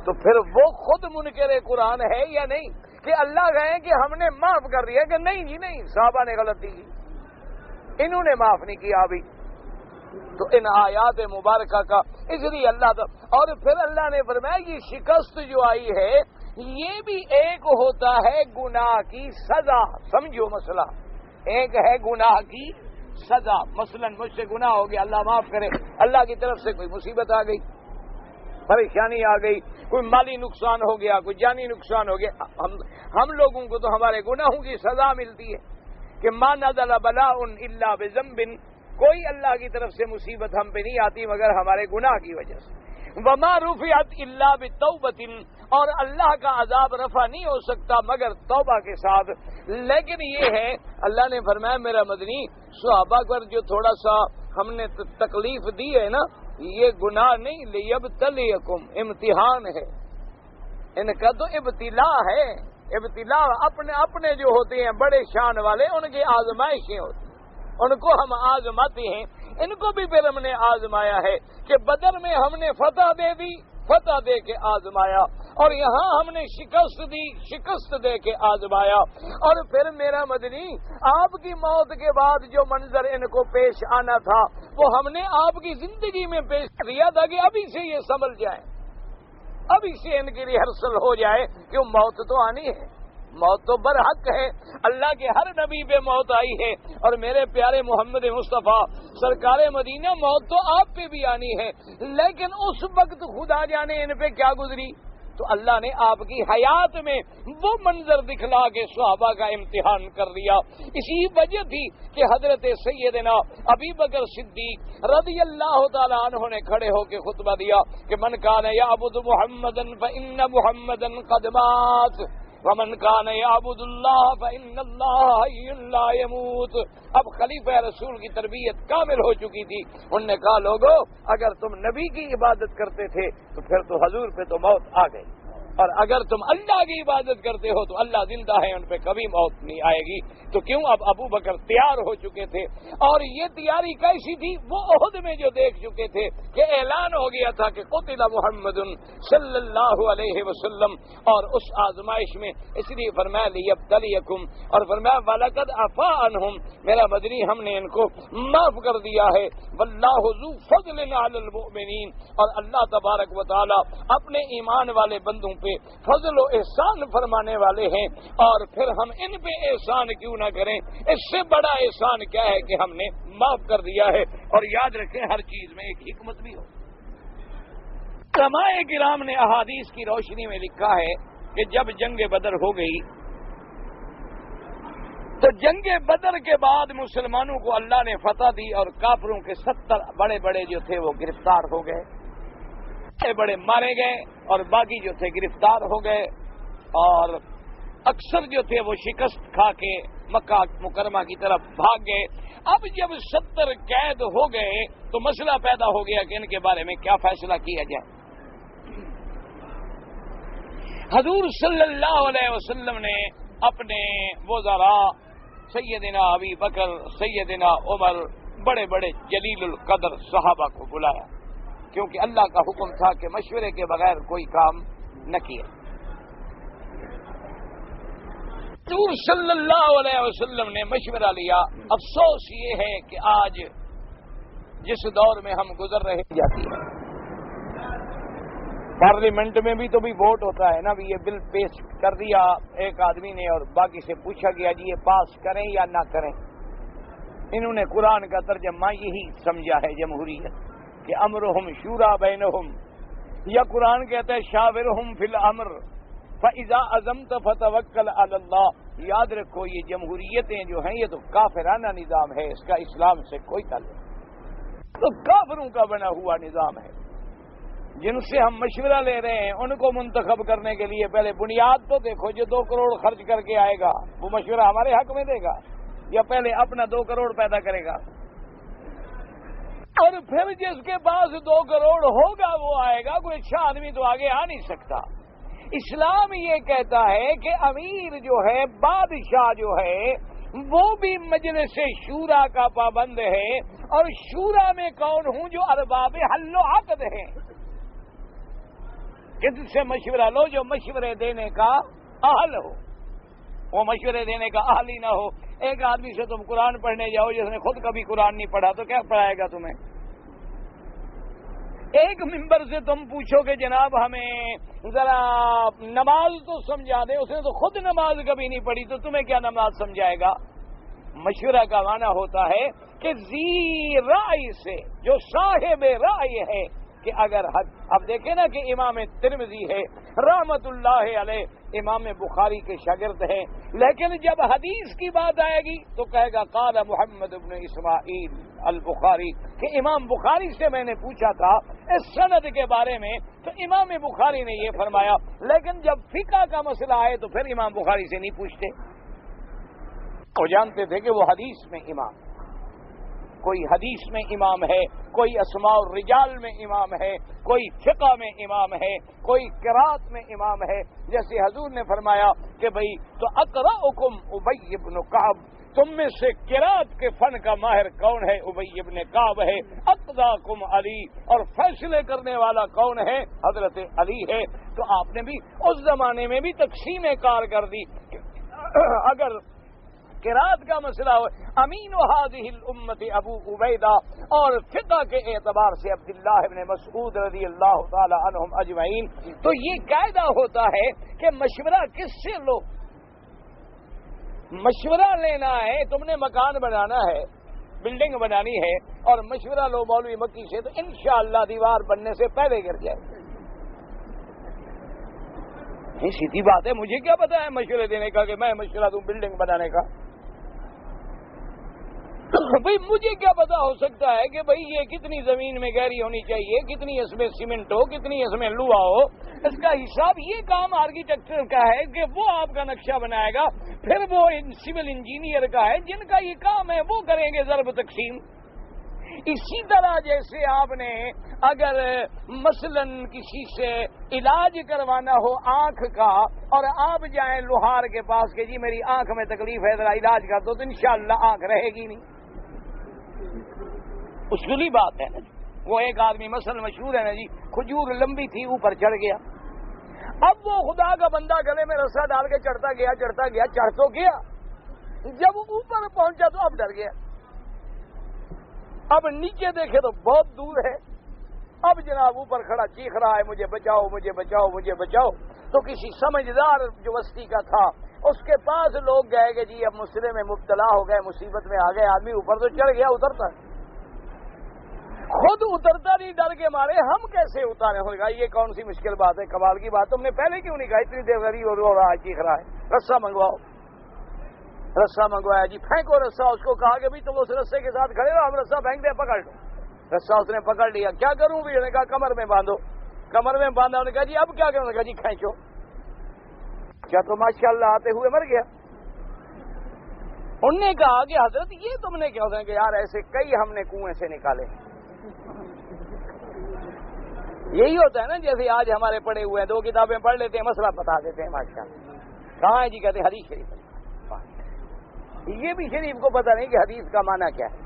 تو پھر وہ خود منکر قرآن ہے یا نہیں؟ کہ اللہ کہیں کہ ہم نے معاف کر دیا، کہ نہیں جی نہیں، صحابہ نے غلطی کی، انہوں نے معاف نہیں کیا ابھی۔ تو ان آیات مبارکہ کا اس لیے اللہ اور پھر اللہ نے فرمایا یہ شکست جو آئی ہے یہ بھی ایک ہوتا ہے گناہ کی سزا۔ سمجھو مسئلہ، ایک ہے گناہ کی سزا، مثلا مجھ سے گناہ ہو گیا، اللہ معاف کرے، اللہ کی طرف سے کوئی مصیبت آ گئی، پریشانی آ گئی، کوئی مالی نقصان ہو گیا، کوئی جانی نقصان ہو گیا، ہم لوگوں کو تو ہمارے گناہوں کی سزا ملتی ہے کہ ما نزل بلاء الا بذنب، کوئی اللہ کی طرف سے مصیبت ہم پہ نہیں آتی مگر ہمارے گناہ کی وجہ سے۔ وما رفعت الا بتوبۃ، اور اللہ کا عذاب رفع نہیں ہو سکتا مگر توبہ کے ساتھ۔ لیکن یہ ہے اللہ نے فرمایا میرا مدنی صحابہ پر جو تھوڑا سا ہم نے تکلیف دی ہے نا، یہ گناہ نہیں، لیبتلیکم، امتحان ہے، ان کا تو ابتلا ہے۔ ابتلا اپنے جو ہوتے ہیں بڑے شان والے ان کی آزمائشیں ہوتی ہیں، ان کو ہم آزماتے ہیں، ان کو بھی پھر ہم نے آزمایا ہے کہ بدر میں ہم نے فتح دے دی، فتح دے کے آزمایا، اور یہاں ہم نے شکست دی، شکست دے کے آزمایا۔ اور پھر میرا مدنی آپ کی موت کے بعد جو منظر ان کو پیش آنا تھا وہ ہم نے آپ کی زندگی میں پیش کیا تھا کہ ابھی سے یہ سنبھل جائیں، ابھی سے ان کی ریہرسل ہو جائے، کیوں موت تو آنی ہے، موت تو برحق ہے، اللہ کے ہر نبی پہ موت آئی ہے، اور میرے پیارے محمد مصطفیٰ سرکار مدینہ موت تو آپ پہ بھی آنی ہے، لیکن اس وقت خدا جانے ان پہ کیا گزری۔ تو اللہ نے آپ کی حیات میں وہ منظر دکھلا کے صحابہ کا امتحان کر دیا۔ اسی وجہ تھی کہ حضرت سیدنا ابی بکر صدیق رضی اللہ تعالیٰ عنہ نے کھڑے ہو کے خطبہ دیا کہ من کان یعبد محمدا فإن محمدا قد مات ومن کان یعبد اللہ فإن اللہ حی لا یموت۔ اب خلیفہ رسول کی تربیت کامل ہو چکی تھی، انہوں نے کہا لوگو اگر تم نبی کی عبادت کرتے تھے تو پھر تو حضور پہ تو موت آ گئی، اور اگر تم اللہ کی عبادت کرتے ہو تو اللہ زندہ ہے، ان پہ کبھی موت نہیں آئے گی۔ تو کیوں اب ابو بکر تیار ہو چکے تھے، اور یہ تیاری کیسی تھی وہ احد میں جو دیکھ چکے تھے کہ اعلان ہو گیا تھا کہ قتل محمد صلی اللہ علیہ وسلم، اور اس آزمائش میں اس لیے فرمایا لیبتلیکم، اور فرمایا وَلَقَدْ عَفَا عَنْهُمْ، میرا بدری ہم نے ان کو معاف کر دیا ہے، واللہ ذو فضل علی المؤمنین، اور اللہ تبارک و تعالی اپنے ایمان والے بندوں پہ فضل و احسان فرمانے والے ہیں، اور پھر ہم ان پہ احسان کیوں نہ کریں، اس سے بڑا احسان کیا ہے کہ ہم نے معاف کر دیا ہے۔ اور یاد رکھیں ہر چیز میں ایک حکمت بھی ہو۔ علماء کرام نے احادیث کی روشنی میں لکھا ہے کہ جب جنگ بدر ہو گئی تو جنگ بدر کے بعد مسلمانوں کو اللہ نے فتح دی، اور کافروں کے 70 بڑے بڑے جو تھے وہ گرفتار ہو گئے، بڑے مارے گئے، اور باقی جو تھے گرفتار ہو گئے، اور اکثر جو تھے وہ شکست کھا کے مکہ مکرمہ کی طرف بھاگ گئے. اب جب 70 قید ہو گئے تو مسئلہ پیدا ہو گیا کہ ان کے بارے میں کیا فیصلہ کیا جائے. حضور صلی اللہ علیہ وسلم نے اپنے وزراء سیدنا ابی بکر، سیدنا عمر، بڑے بڑے جلیل القدر صحابہ کو بلایا، کیونکہ اللہ کا حکم تھا کہ مشورے کے بغیر کوئی کام نہ کیا. حضور صلی اللہ علیہ وسلم نے مشورہ لیا. افسوس یہ ہے کہ آج جس دور میں ہم گزر رہے جاتی ہے، پارلیمنٹ میں بھی تو بھی ووٹ ہوتا ہے نا. بھی یہ بل پیش کر دیا ایک آدمی نے اور باقی سے پوچھا گیا جی یہ پاس کریں یا نہ کریں. انہوں نے قرآن کا ترجمہ یہی سمجھا ہے جمہوریت کہ امرہم شورا بینہم، یا قرآن کہتا ہے شاورہم فی الامر فَإِذَا عَزَمْتَ فَتَوَكَّلْ عَلَى اللَّهِ. یاد رکھو یہ جمہوریتیں جو ہیں یہ تو کافرانہ نظام ہے، اس کا اسلام سے کوئی تعلق نہیں، تو کافروں کا بنا ہوا نظام ہے. جن سے ہم مشورہ لے رہے ہیں ان کو منتخب کرنے کے لیے پہلے بنیاد تو دیکھو. جو 2 کروڑ خرچ کر کے آئے گا وہ مشورہ ہمارے حق میں دے گا یا پہلے اپنا 2 کروڑ پیدا کرے گا؟ اور پھر جس کے پاس 2 کروڑ ہوگا وہ آئے گا. کوئی اچھا آدمی تو آگے آ نہیں سکتا. اسلام یہ کہتا ہے کہ امیر جو ہے، بادشاہ جو ہے، وہ بھی مجلس شورا کا پابند ہے. اور شورا میں کون ہوں؟ جو ارباب حل و عقد ہیں. کس سے مشورہ لو؟ جو مشورے دینے کا اہل ہو. وہ مشورے دینے کا اہل ہی نہ ہو. ایک آدمی سے تم قرآن پڑھنے جاؤ جس نے خود کبھی قرآن نہیں پڑھا تو کیا پڑھائے گا تمہیں؟ ایک ممبر سے تم پوچھو کہ جناب ہمیں ذرا نماز تو سمجھا دے، اس نے تو خود نماز کبھی نہیں پڑھی تو تمہیں کیا نماز سمجھائے گا؟ مشورہ کا معنی ہوتا ہے کہ ذی رائے سے، جو صاحب رائے ہے، کہ اگر اب دیکھیں نا کہ امام ترمذی ہے رحمت اللہ علیہ، امام بخاری کے شاگرد ہیں، لیکن جب حدیث کی بات آئے گی تو کہے گا قال محمد بن اسماعیل البخاری، کہ امام بخاری سے میں نے پوچھا تھا اس سند کے بارے میں تو امام بخاری نے یہ فرمایا. لیکن جب فقہ کا مسئلہ آئے تو پھر امام بخاری سے نہیں پوچھتے. وہ جانتے تھے کہ وہ حدیث میں امام، کوئی حدیث میں امام ہے، کوئی اسماء الرجال میں امام ہے، کوئی فقہ میں امام ہے، کوئی قرات میں امام ہے. جیسے حضور نے فرمایا کہ بھئی تو اقرأکم ابی بن کعب، تم میں سے قرات کے فن کا ماہر کون ہے؟ ابی بن کعب ہے. اقضاکم علی، اور فیصلے کرنے والا کون ہے؟ حضرت علی ہے. تو آپ نے بھی اس زمانے میں بھی تقسیم کار کر دی. اگر قرات کا مسئلہ ہو امین هذه الامت ابو عبیدہ، اور فقہ کے اعتبار سے عبداللہ ابن مسعود رضی اللہ تعالی عنہم اجمعین. تو یہ قاعدہ ہوتا ہے کہ مشورہ کس سے لو؟ مشورہ لینا ہے، تم نے مکان بنانا ہے، بلڈنگ بنانی ہے، اور مشورہ لو مولوی مکی سے، تو انشاءاللہ دیوار بننے سے پہلے گر جائے. یہ سیدھی بات ہے. مجھے کیا پتا ہے مشورے دینے کا کہ میں مشورہ دوں بلڈنگ بنانے کا؟ بھئی مجھے کیا پتا ہو سکتا ہے کہ بھئی یہ کتنی زمین میں گہری ہونی چاہیے، کتنی اس میں سیمنٹ ہو، کتنی اس میں لوہا ہو. اس کا حساب یہ کام آرکیٹیکچر کا ہے کہ وہ آپ کا نقشہ بنائے گا، پھر وہ سول انجینئر کا ہے جن کا یہ کام ہے وہ کریں گے ضرب تقسیم. اسی طرح جیسے آپ نے اگر مثلا کسی سے علاج کروانا ہو آنکھ کا اور آپ جائیں لوہار کے پاس کہ جی میری آنکھ میں تکلیف ہے ذرا علاج کر دو، تو انشاءاللہ آنکھ رہے گی نہیں. اصولی بات ہے نا. وہ ایک آدمی مثلا مشہور ہے نا جی، کھجور لمبی تھی اوپر چڑھ گیا. اب وہ خدا کا بندہ گلے میں رسا ڈال کے چڑھتا گیا چڑھ تو گیا، جب اوپر پہنچا تو اب ڈر گیا. اب نیچے دیکھے تو بہت دور ہے. اب جناب اوپر کھڑا چیخ رہا ہے مجھے بچاؤ مجھے بچاؤ مجھے بچاؤ. تو کسی سمجھدار جو بستی کا تھا اس کے پاس لوگ گئے کہ جی اب مسئلے میں مبتلا ہو گئے، مصیبت میں آ گئے. آدمی اوپر تو چڑھ گیا، اترتا خود اترتا نہیں، ڈر کے مارے ہم کیسے اتارے. ہو گا یہ کون سی مشکل بات ہے، کمال کی بات. تم نے پہلے کیوں نہیں کہا؟ اتنی دیر غریب ہو رہا ہے چیخ رہا ہے، رسا منگواؤ. رسا منگوایا جی، پھینکو رسا. اس کو کہا کہ بھی تم اس رسے کے ساتھ کھڑے ہو، ہم رسا پھینک دیں، پکڑ لو. رسا اس نے پکڑ لیا. کیا کروں بھی؟ نے کہا کمر میں باندھو. کمر میں باندھا. انہوں نے کہا جی اب کیا کروں؟ نے کہا جی کھینچو. بچہ تو ماشاءاللہ آتے ہوئے مر گیا۔ انہوں نے کہا کہ حضرت یہ تم نے کیا؟ کہ یار ایسے کئی ہم نے کنویں سے نکالے۔ یہی ہوتا ہے نا، جیسے آج ہمارے پڑھے ہوئے ہیں، 2 کتابیں پڑھ لیتے ہیں، مسئلہ بتا دیتے ہیں ماشاءاللہ۔ کہاں ہے جی؟ کہتے ہیں حدیث شریف۔ یہ بھی شریف کو پتہ نہیں کہ حدیث کا معنی کیا ہے۔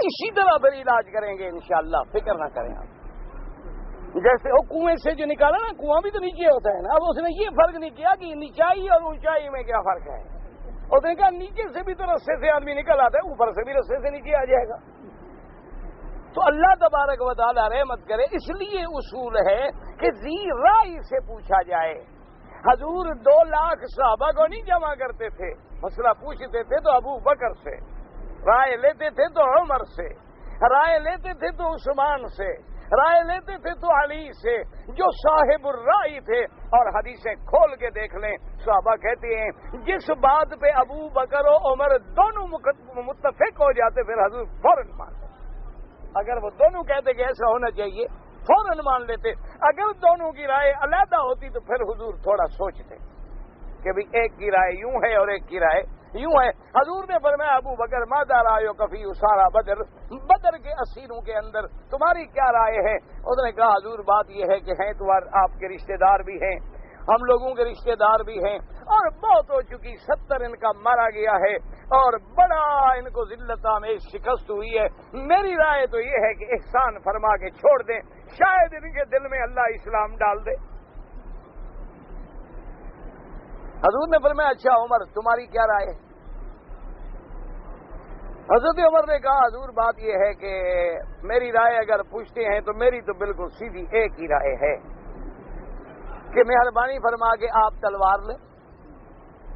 اسی طرح پھر علاج کریں گے انشاءاللہ، فکر نہ کریں آپ۔ جیسے وہ کنویں سے جو نکالا نا، کنواں بھی تو نیچے ہوتا ہے نا، اب اس نے یہ فرق نہیں کیا کہ نیچائی اور اونچائی میں کیا فرق ہے۔ اس نے کہا نیچے سے بھی تو رستے سے آدمی نکل آتا ہے، اوپر سے بھی رستے سے نیچے آ جائے گا۔ تو اللہ تبارک و تعالیٰ رحمت کرے، اس لیے اصول ہے کہ ذی رائے سے پوچھا جائے۔ حضور 2 لاکھ صحابہ کو نہیں جمع کرتے تھے، مسئلہ پوچھتے تھے تو ابو بکر سے، رائے لیتے تھے تو عمر سے، رائے لیتے تھے تو عثمان سے، رائے لیتے تھے تو علی سے، جو صاحب الرائے تھے۔ اور حدیثیں کھول کے دیکھ لیں، صحابہ کہتے ہیں جس بات پہ ابو بکر و عمر دونوں متفق ہو جاتے پھر حضور فوراً مان لیتے۔ اگر وہ دونوں کہتے کہ ایسا ہونا چاہیے فوراً مان لیتے، اگر دونوں کی رائے علیحدہ ہوتی تو پھر حضور تھوڑا سوچتے کہ بھی ایک کی رائے یوں ہے اور ایک کی رائے یوں ہے۔ حضور نے فرمایا ابو بکر ماذا رائے کفی اسارا بدر، بدر کے اسیروں کے اندر تمہاری کیا رائے ہے؟ اس نے کہا حضور بات یہ ہے کہ ہیں تو آپ کے رشتہ دار بھی ہیں، ہم لوگوں کے رشتہ دار بھی ہیں، اور بہت ہو چکی، 70 ان کا مارا گیا ہے اور بڑا ان کو ذلت میں شکست ہوئی ہے۔ میری رائے تو یہ ہے کہ احسان فرما کے چھوڑ دیں، شاید ان کے دل میں اللہ اسلام ڈال دے۔ حضور نے فرمایا اچھا عمر تمہاری کیا رائے ہے؟ حضرت عمر نے کہا حضور بات یہ ہے کہ میری رائے اگر پوچھتے ہیں تو میری تو بالکل سیدھی ایک ہی رائے ہے کہ مہربانی فرما کے آپ تلوار لیں،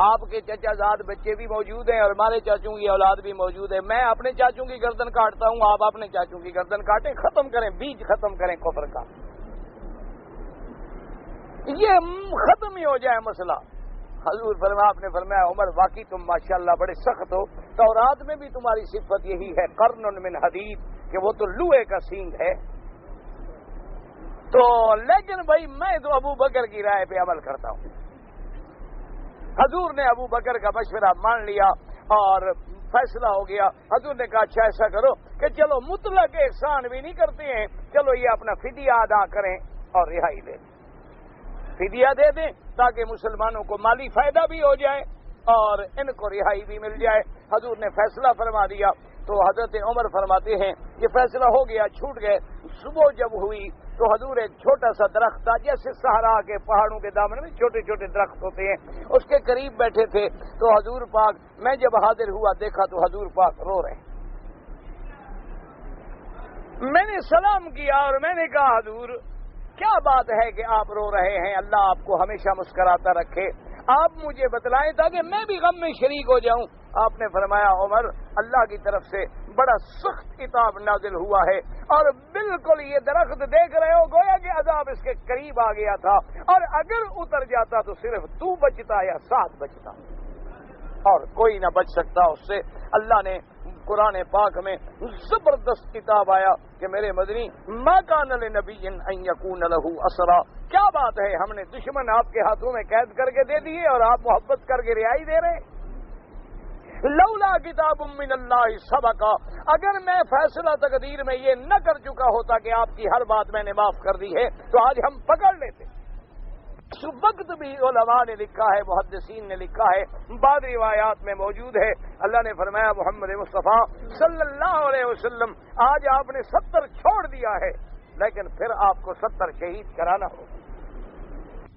آپ کے چچا زاد بچے بھی موجود ہیں اور ہمارے چاچوں کی اولاد بھی موجود ہے، میں اپنے چاچوں کی گردن کاٹتا ہوں، آپ اپنے چاچوں کی گردن کاٹیں، ختم کریں، بیج ختم کریں کفر کا، یہ ختم ہی ہو جائے مسئلہ۔ حضور فرمایا، آپ نے فرمایا عمر واقعی تم ماشاءاللہ بڑے سخت ہو، تورات میں بھی تمہاری صفت یہی ہے قرن من حدید، کہ وہ تو لوہے کا سینگ ہے، تو لیکن بھائی میں تو ابو بکر کی رائے پہ عمل کرتا ہوں۔ حضور نے ابو بکر کا مشورہ مان لیا اور فیصلہ ہو گیا۔ حضور نے کہا اچھا ایسا کرو کہ چلو مطلق احسان بھی نہیں کرتے ہیں، چلو یہ اپنا فدیہ ادا کریں اور رہائی دے دیں، فدیہ دے دیں تاکہ مسلمانوں کو مالی فائدہ بھی ہو جائے اور ان کو رہائی بھی مل جائے۔ حضور نے فیصلہ فرما دیا تو حضرت عمر فرماتے ہیں یہ فیصلہ ہو گیا، چھوٹ گئے۔ صبح جب ہوئی تو حضور ایک چھوٹا سا درخت تھا، جیسے صحرا کے پہاڑوں کے دامن میں چھوٹے چھوٹے درخت ہوتے ہیں، اس کے قریب بیٹھے تھے۔ تو حضور پاک میں جب حاضر ہوا دیکھا تو حضور پاک رو رہے ہیں۔ میں نے سلام کیا اور میں نے کہا حضور کیا بات ہے کہ آپ رو رہے ہیں؟ اللہ آپ کو ہمیشہ مسکراتا رکھے، آپ مجھے بتلائیں تاکہ میں بھی غم میں شریک ہو جاؤں۔ آپ نے فرمایا عمر اللہ کی طرف سے بڑا سخت عذاب نازل ہوا ہے اور بالکل یہ درخت دیکھ رہے ہو گویا کہ عذاب اس کے قریب آ گیا تھا، اور اگر اتر جاتا تو صرف تو بچتا یا ساتھ بچتا اور کوئی نہ بچ سکتا اس سے۔ اللہ نے قرآن پاک میں زبردست کتاب آیا کہ میرے مدنی ما کان لنبی ان یکون لہ اسرا، کیا بات ہے ہم نے دشمن آپ کے ہاتھوں میں قید کر کے دے دیے اور آپ محبت کر کے رہائی دے رہے ہیں۔ لولا کتاب من اللہ سبقا، اگر میں فیصلہ تقدیر میں یہ نہ کر چکا ہوتا کہ آپ کی ہر بات میں نے معاف کر دی ہے تو آج ہم پکڑ لیتے۔ اس وقت بھی علماء نے لکھا ہے، محدثین نے لکھا ہے، بعض روایات میں موجود ہے، اللہ نے فرمایا محمد مصطفیٰ صلی اللہ علیہ وسلم آج آپ نے 70 چھوڑ دیا ہے لیکن پھر آپ کو 70 شہید کرانا ہوگا۔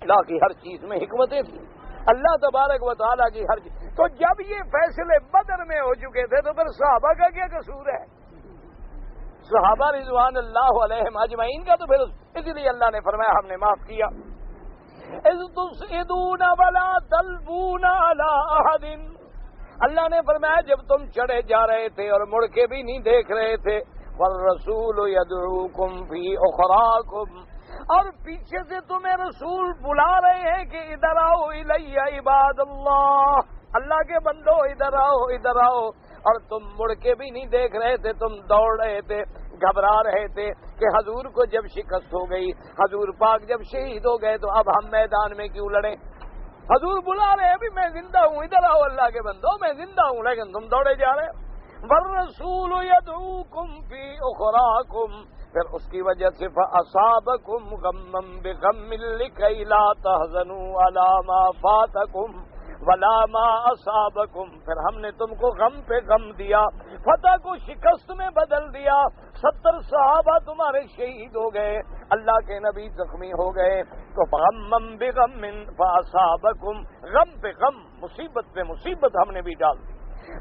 اللہ کی ہر چیز میں حکمتیں تھیں، اللہ تبارک و تعالیٰ کی ہر چیز۔ تو جب یہ فیصلے بدر میں ہو چکے تھے تو پھر صحابہ کا کیا قصور ہے؟ صحابہ رضوان اللہ علیہم اجمعین کا تو پھر اس لیے اللہ نے فرمایا ہم نے معاف کیا۔ اذ تصعدون ولا تلوون علی احد، اللہ نے فرمایا جب تم چڑھے جا رہے تھے اور مڑ کے بھی نہیں دیکھ رہے تھے، والرسول یدعوکم فی اخراکم، اور پیچھے سے تمہیں رسول بلا رہے ہیں کہ ادھر آؤ الی عباد اللہ، اللہ کے بندو ادھر آؤ ادھر آؤ، اور تم مڑ کے بھی نہیں دیکھ رہے تھے، تم دوڑ رہے تھے، گھبرا رہے تھے کہ حضور کو جب شکست ہو گئی، حضور پاک جب شہید ہو گئے تو اب ہم میدان میں کیوں لڑیں؟ حضور بلا رہے ہیں بھی میں زندہ ہوں، ادھر آؤ اللہ کے بندو میں زندہ ہوں، لیکن تم دوڑے جا رہے ہو۔ والرسول يدعوكم في اخراكم، پھر اس کی وجہ سے فاصابكم غما بغم لكي لا تحزنوا على ما فاتكم ولا ما اصابكم، پھر ہم نے تم کو غم پہ غم دیا، فتح کو شکست میں بدل دیا۔ 70 صحابہ تمہارے شہید ہو گئے، اللہ کے نبی زخمی ہو گئے، تو غم بغم فاصابكم، غم پہ غم، مصیبت پہ مصیبت ہم نے بھی ڈال دی،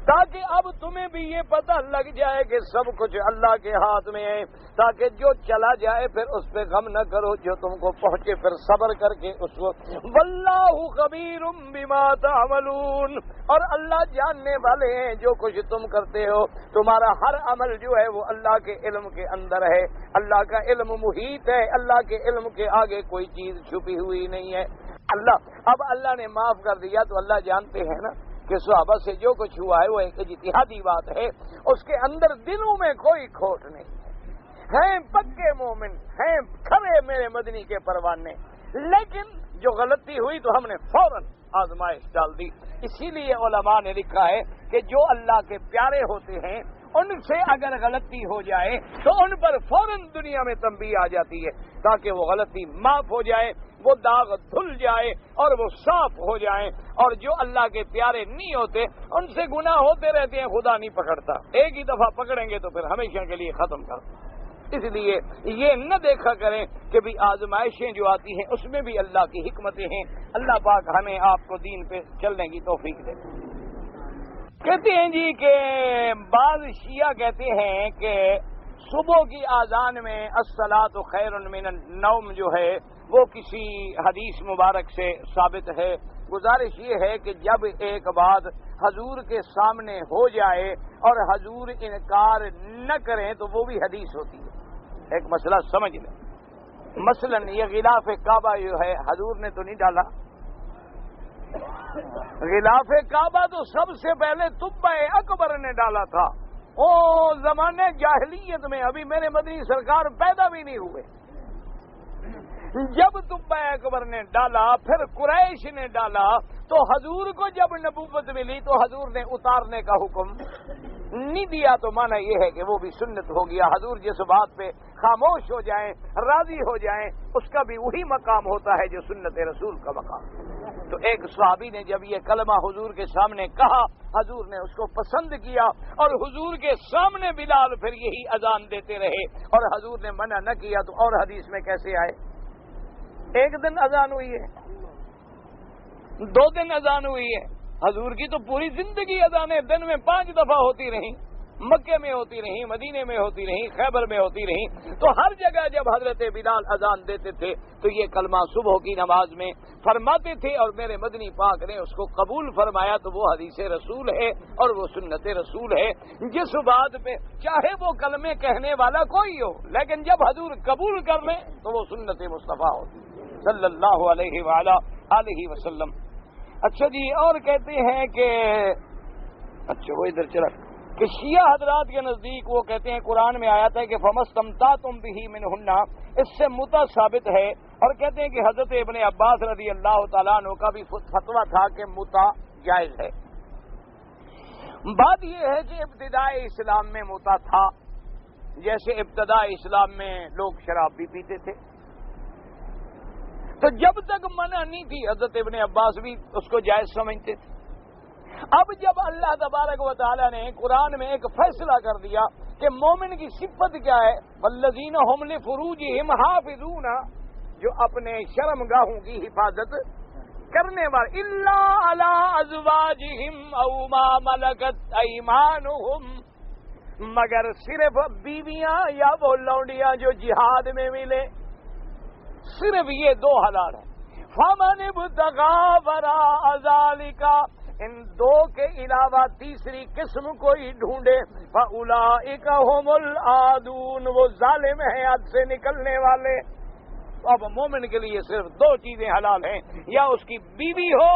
تاکہ اب تمہیں بھی یہ پتہ لگ جائے کہ سب کچھ اللہ کے ہاتھ میں ہے، تاکہ جو چلا جائے پھر اس پہ غم نہ کرو، جو تم کو پہنچے پھر صبر کر کے اس کو۔ واللہ خبیر بما تعملون، اور اللہ جاننے والے ہیں جو کچھ تم کرتے ہو، تمہارا ہر عمل جو ہے وہ اللہ کے علم کے اندر ہے، اللہ کا علم محیط ہے، اللہ کے علم کے آگے کوئی چیز چھپی ہوئی نہیں ہے۔ اللہ نے معاف کر دیا تو اللہ جانتے ہیں نا کہ صحابہ سے جو کچھ ہوا ہے وہ ایک اجتہادی بات ہے، اس کے اندر دلوں میں کوئی کھوٹ نہیں ہے، ہیں پکے مومن، ہیں کھڑے میرے مدنی کے پروانے، لیکن جو غلطی ہوئی تو ہم نے فوراً آزمائش ڈال دی۔ اسی لیے علماء نے لکھا ہے کہ جو اللہ کے پیارے ہوتے ہیں ان سے اگر غلطی ہو جائے تو ان پر فوراً دنیا میں تنبیہ آ جاتی ہے، تاکہ وہ غلطی معاف ہو جائے، وہ داغ دھل جائے اور وہ صاف ہو جائیں۔ اور جو اللہ کے پیارے نہیں ہوتے ان سے گناہ ہوتے رہتے ہیں، خدا نہیں پکڑتا، ایک ہی دفعہ پکڑیں گے تو پھر ہمیشہ کے لیے ختم کر۔ اس لیے یہ نہ دیکھا کریں کہ بھی آزمائشیں جو آتی ہیں اس میں بھی اللہ کی حکمتیں ہیں۔ اللہ پاک ہمیں آپ کو دین پہ چلنے کی توفیق دے۔ کہتے ہیں جی کہ بعض شیعہ کہتے ہیں کہ صبح کی اذان میں الصلاۃ خیر من النوم جو ہے وہ کسی حدیث مبارک سے ثابت ہے۔ گزارش یہ ہے کہ جب ایک بات حضور کے سامنے ہو جائے اور حضور انکار نہ کریں تو وہ بھی حدیث ہوتی ہے۔ ایک مسئلہ سمجھ لیں، مثلا یہ غلاف کعبہ جو ہے حضور نے تو نہیں ڈالا، غلاف کعبہ تو سب سے پہلے تبع اکبر نے ڈالا تھا، او زمانے جاہلیت میں، ابھی میرے مدنی سرکار پیدا بھی نہیں ہوئے۔ جب تبع اکبر نے ڈالا، پھر قریش نے ڈالا، تو حضور کو جب نبوت ملی تو حضور نے اتارنے کا حکم نہیں دیا، تو معنی یہ ہے کہ وہ بھی سنت ہو گیا۔ حضور جس بات پہ خاموش ہو جائیں، راضی ہو جائیں، اس کا بھی وہی مقام ہوتا ہے جو سنت رسول کا مقام۔ تو ایک صحابی نے جب یہ کلمہ حضور کے سامنے کہا، حضور نے اس کو پسند کیا، اور حضور کے سامنے بلال پھر یہی اذان دیتے رہے، اور حضور نے منع نہ کیا، تو اور حدیث میں کیسے آئے؟ ایک دن اذان ہوئی ہے، 2 دن اذان ہوئی ہے، حضور کی تو پوری زندگی اذانیں دن میں 5 دفعہ ہوتی رہیں، مکے میں ہوتی رہیں، مدینے میں ہوتی رہیں، خیبر میں ہوتی رہیں، تو ہر جگہ جب حضرت بلال اذان دیتے تھے تو یہ کلمہ صبح کی نماز میں فرماتے تھے، اور میرے مدنی پاک نے اس کو قبول فرمایا، تو وہ حدیث رسول ہے اور وہ سنت رسول ہے۔ جس بات پہ چاہے وہ کلمے کہنے والا کوئی ہو، لیکن جب حضور قبول کر لیں تو وہ سنت مصطفیٰ ہوتی صلی اللہ علیہ وآلہ آلہ وسلم۔ اچھا جی، اور کہتے ہیں کہ اچھا وہ ادھر چلا کہ شیعہ حضرات کے نزدیک وہ کہتے ہیں قرآن میں آیت ہے کہ فَمَسْتَمْتَعْتُمْ بِهِ مِنْهُنَّ، اس سے متع ثابت ہے، اور کہتے ہیں کہ حضرت ابن عباس رضی اللہ تعالیٰ عنہ کا بھی فتویٰ تھا کہ متع جائز ہے۔ بات یہ ہے کہ ابتدائی اسلام میں متع تھا، جیسے ابتدائی اسلام میں لوگ شراب بھی پیتے تھے، تو جب تک منع نہیں تھی حضرت ابن عباس بھی اس کو جائز سمجھتے تھے۔ اب جب اللہ تبارک و تعالیٰ نے قرآن میں ایک فیصلہ کر دیا کہ مومن کی صفت کیا ہے، والذین هم لفروجہم حافظون، جو اپنے شرمگاہوں کی حفاظت کرنے والے، الا علی ازواجہم او ما ملکت ایمانہم، مگر صرف بیویاں یا وہ لونڈیاں جو جہاد میں ملے، صرف یہ 2 حلال ہیں۔ فَمَنِ ابْتَغَىٰ وَرَاءَ ذَٰلِكَ، ان 2 کے علاوہ تیسری قسم کوئی ڈھونڈے، فَأُولَٰئِكَ هُمُ الْعَادُونَ، وہ ظالم ہیں، حد سے نکلنے والے۔ اب مومن کے لیے صرف 2 چیزیں حلال ہیں، یا اس کی بیوی ہو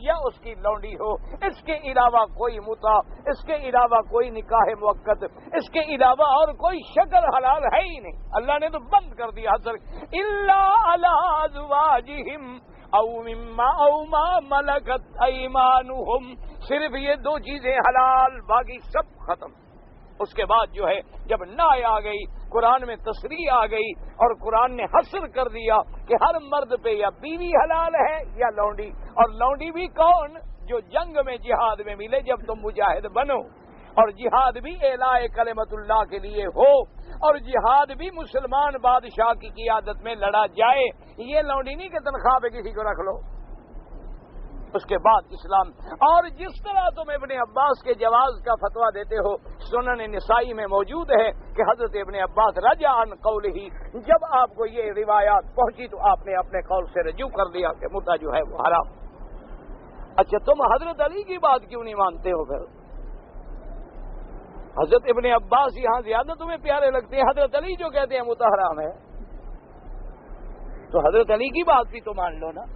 یا اس کی لونڈی ہو، اس کے علاوہ کوئی متع، اس کے علاوہ کوئی نکاح موقت، اس کے علاوہ اور کوئی شکل حلال ہے ہی نہیں۔ اللہ نے تو بند کر دیا حضرت الا علی ازواجہم، او مما او ما ملکت ایمانہم، صرف یہ دو چیزیں حلال، باقی سب ختم۔ اس کے بعد جو ہے جب نہ آ گئی، قرآن میں تصریح آ گئی اور قرآن نے حصر کر دیا کہ ہر مرد پہ یا بیوی حلال ہے یا لونڈی، اور لونڈی بھی کون؟ جو جنگ میں جہاد میں ملے جب تم مجاہد بنو، اور جہاد بھی اعلاء کلمت اللہ کے لیے ہو، اور جہاد بھی مسلمان بادشاہ کی قیادت میں لڑا جائے۔ یہ لونڈی نہیں کہ تنخواہ پہ کسی کو رکھ لو۔ اس کے بعد اسلام، اور جس طرح تم ابن عباس کے جواز کا فتویٰ دیتے ہو، سنن نسائی میں موجود ہے کہ حضرت ابن عباس رجع عن قولہ، جب آپ کو یہ روایات پہنچی تو آپ نے اپنے قول سے رجوع کر دیا کہ متع جو ہے وہ حرام۔ اچھا تم حضرت علی کی بات کیوں نہیں مانتے ہو پھر؟ حضرت ابن عباس یہاں زیادہ تمہیں پیارے لگتے ہیں، حضرت علی جو کہتے ہیں متع حرام ہے، تو حضرت علی کی بات بھی تو مان لو نا۔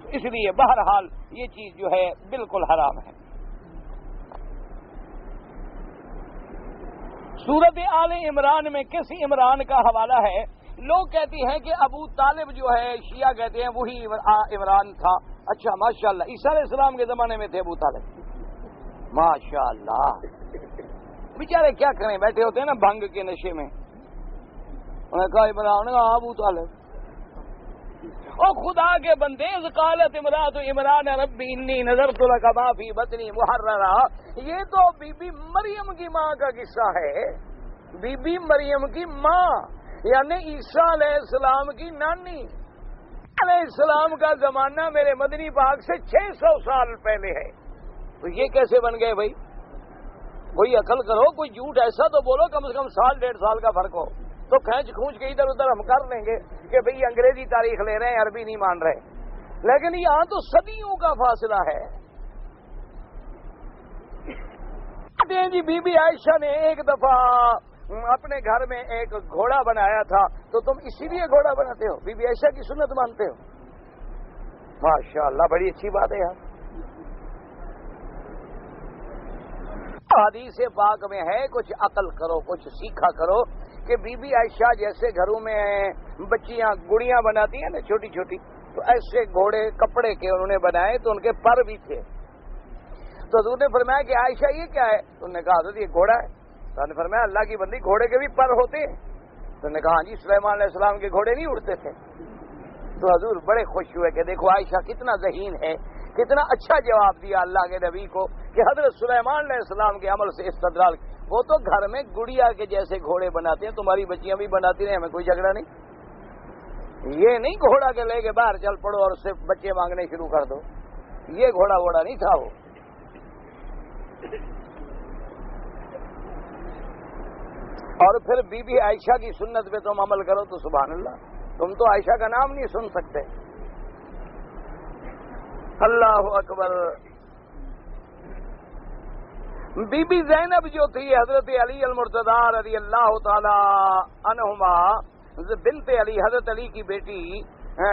اس لیے بہرحال یہ چیز جو ہے بالکل حرام ہے۔ سورت آل عمران میں کس عمران کا حوالہ ہے؟ لوگ کہتے ہیں کہ ابو طالب جو ہے، شیعہ کہتے ہیں وہی عمران تھا۔ اچھا ماشاءاللہ، عیسیٰ علیہ السلام کے زمانے میں تھے ابو طالب؟ ماشاءاللہ، بیچارے کیا کریں، بیٹھے ہوتے ہیں نا بھنگ کے نشے میں، انہوں نے کہا عمران، نے کہا ابو طالب۔ او خدا کے بندے، اذ قالت امرأۃ عمران رب انی نذرت لک ما فی بطنی محررا، یہ تو بی بی مریم کی ماں کا قصہ ہے، بی بی مریم کی ماں یعنی عیسیٰ علیہ السلام کی نانی۔ علیہ السلام کا زمانہ میرے مدنی پاک سے 600 سال پہلے ہے، تو یہ کیسے بن گئے بھائی؟ کوئی عقل کرو، کوئی جھوٹ ایسا تو بولو کم سے کم 1.5 سال کا فرق ہو، تو کھینچ کھونچ کے ادھر ادھر ہم کر لیں گے کہ بھئی انگریزی تاریخ لے رہے ہیں، عربی نہیں مان رہے، لیکن یہاں تو صدیوں کا فاصلہ ہے۔ جی بی بی عائشہ نے ایک دفعہ اپنے گھر میں ایک گھوڑا بنایا تھا، تو تم اسی لیے گھوڑا بناتے ہو؟ بی بی عائشہ کی سنت مانتے ہو؟ ماشاءاللہ، بڑی اچھی بات ہے یار۔ حدیث پاک میں ہے، کچھ عقل کرو، کچھ سیکھا کرو کہ بی بی عائشہ جیسے گھروں میں بچیاں گڑیاں بناتی ہیں نا چھوٹی چھوٹی، تو ایسے گھوڑے کپڑے کے انہوں نے بنائے، تو ان کے پر بھی تھے۔ تو حضور نے فرمایا کہ عائشہ یہ کیا ہے؟ تو انہوں نے کہا حضرت یہ گھوڑا ہے۔ تو انہوں نے فرمایا اللہ کی بندی، گھوڑے کے بھی پر ہوتے ہیں؟ تو انہوں نے کہا ہاں جی، سلیمان علیہ السلام کے گھوڑے نہیں اڑتے تھے۔ تو حضور بڑے خوش ہوئے کہ دیکھو عائشہ کتنا ذہین ہے، کتنا اچھا جواب دیا اللہ کے نبی کو کہ حضرت سلیمان علیہ السلام کے عمل سے استدلال۔ وہ تو گھر میں گڑیا کے جیسے گھوڑے بناتے ہیں، تمہاری بچیاں بھی بناتی رہیں، ہمیں کوئی جھگڑا نہیں۔ یہ نہیں گھوڑا کے لے کے باہر چل پڑو اور اس سے بچے مانگنے شروع کر دو، یہ گھوڑا ووڑا نہیں تھا وہ۔ اور پھر بی بی عائشہ کی سنت پہ تم عمل کرو تو سبحان اللہ، تم تو عائشہ کا نام نہیں سن سکتے۔ اللہ اکبر۔ بی بی زینب جو تھی حضرت علی المرتضی رضی اللہ تعالی عنہما، بنت علی، حضرت علی کی بیٹی،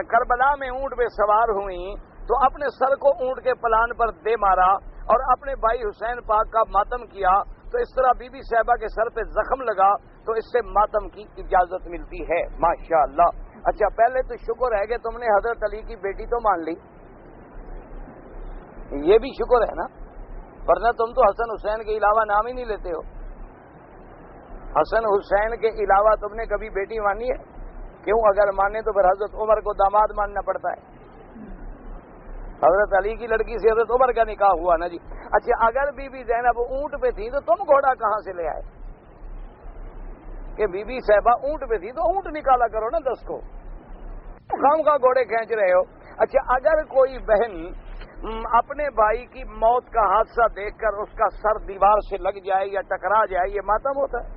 کربلا میں اونٹ پہ سوار ہوئی تو اپنے سر کو اونٹ کے پلان پر دے مارا اور اپنے بھائی حسین پاک کا ماتم کیا، تو اس طرح بی بی صاحبہ کے سر پہ زخم لگا تو اس سے ماتم کی اجازت ملتی ہے۔ ماشاءاللہ۔ اچھا پہلے تو شکر ہے کہ تم نے حضرت علی کی بیٹی تو مان لی، یہ بھی شکر ہے نا، ورنہ تم تو حسن حسین کے علاوہ نام ہی نہیں لیتے ہو۔ حسن حسین کے علاوہ تم نے کبھی بیٹی مانی ہے؟ کیوں؟ اگر مانے تو پھر حضرت عمر کو داماد ماننا پڑتا ہے۔ حضرت علی کی لڑکی سے حضرت عمر کا نکاح ہوا نا جی۔ اچھا اگر بی بی زینب اونٹ پہ تھی تو تم گھوڑا کہاں سے لے آئے؟ کہ بی بی صاحبہ اونٹ پہ تھی تو اونٹ نکالا کرو نا 10 کو، خام کا گھوڑے کھینچ رہے ہو۔ اچھا اگر کوئی بہن اپنے بھائی کی موت کا حادثہ دیکھ کر اس کا سر دیوار سے لگ جائے یا ٹکرا جائے، یہ ماتم ہوتا ہے؟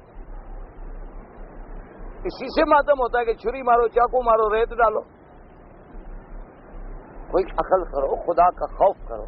اسی سے ماتم ہوتا ہے کہ چھری مارو، چاقو مارو، ریت ڈالو۔ کوئی عقل کرو، خدا کا خوف کرو۔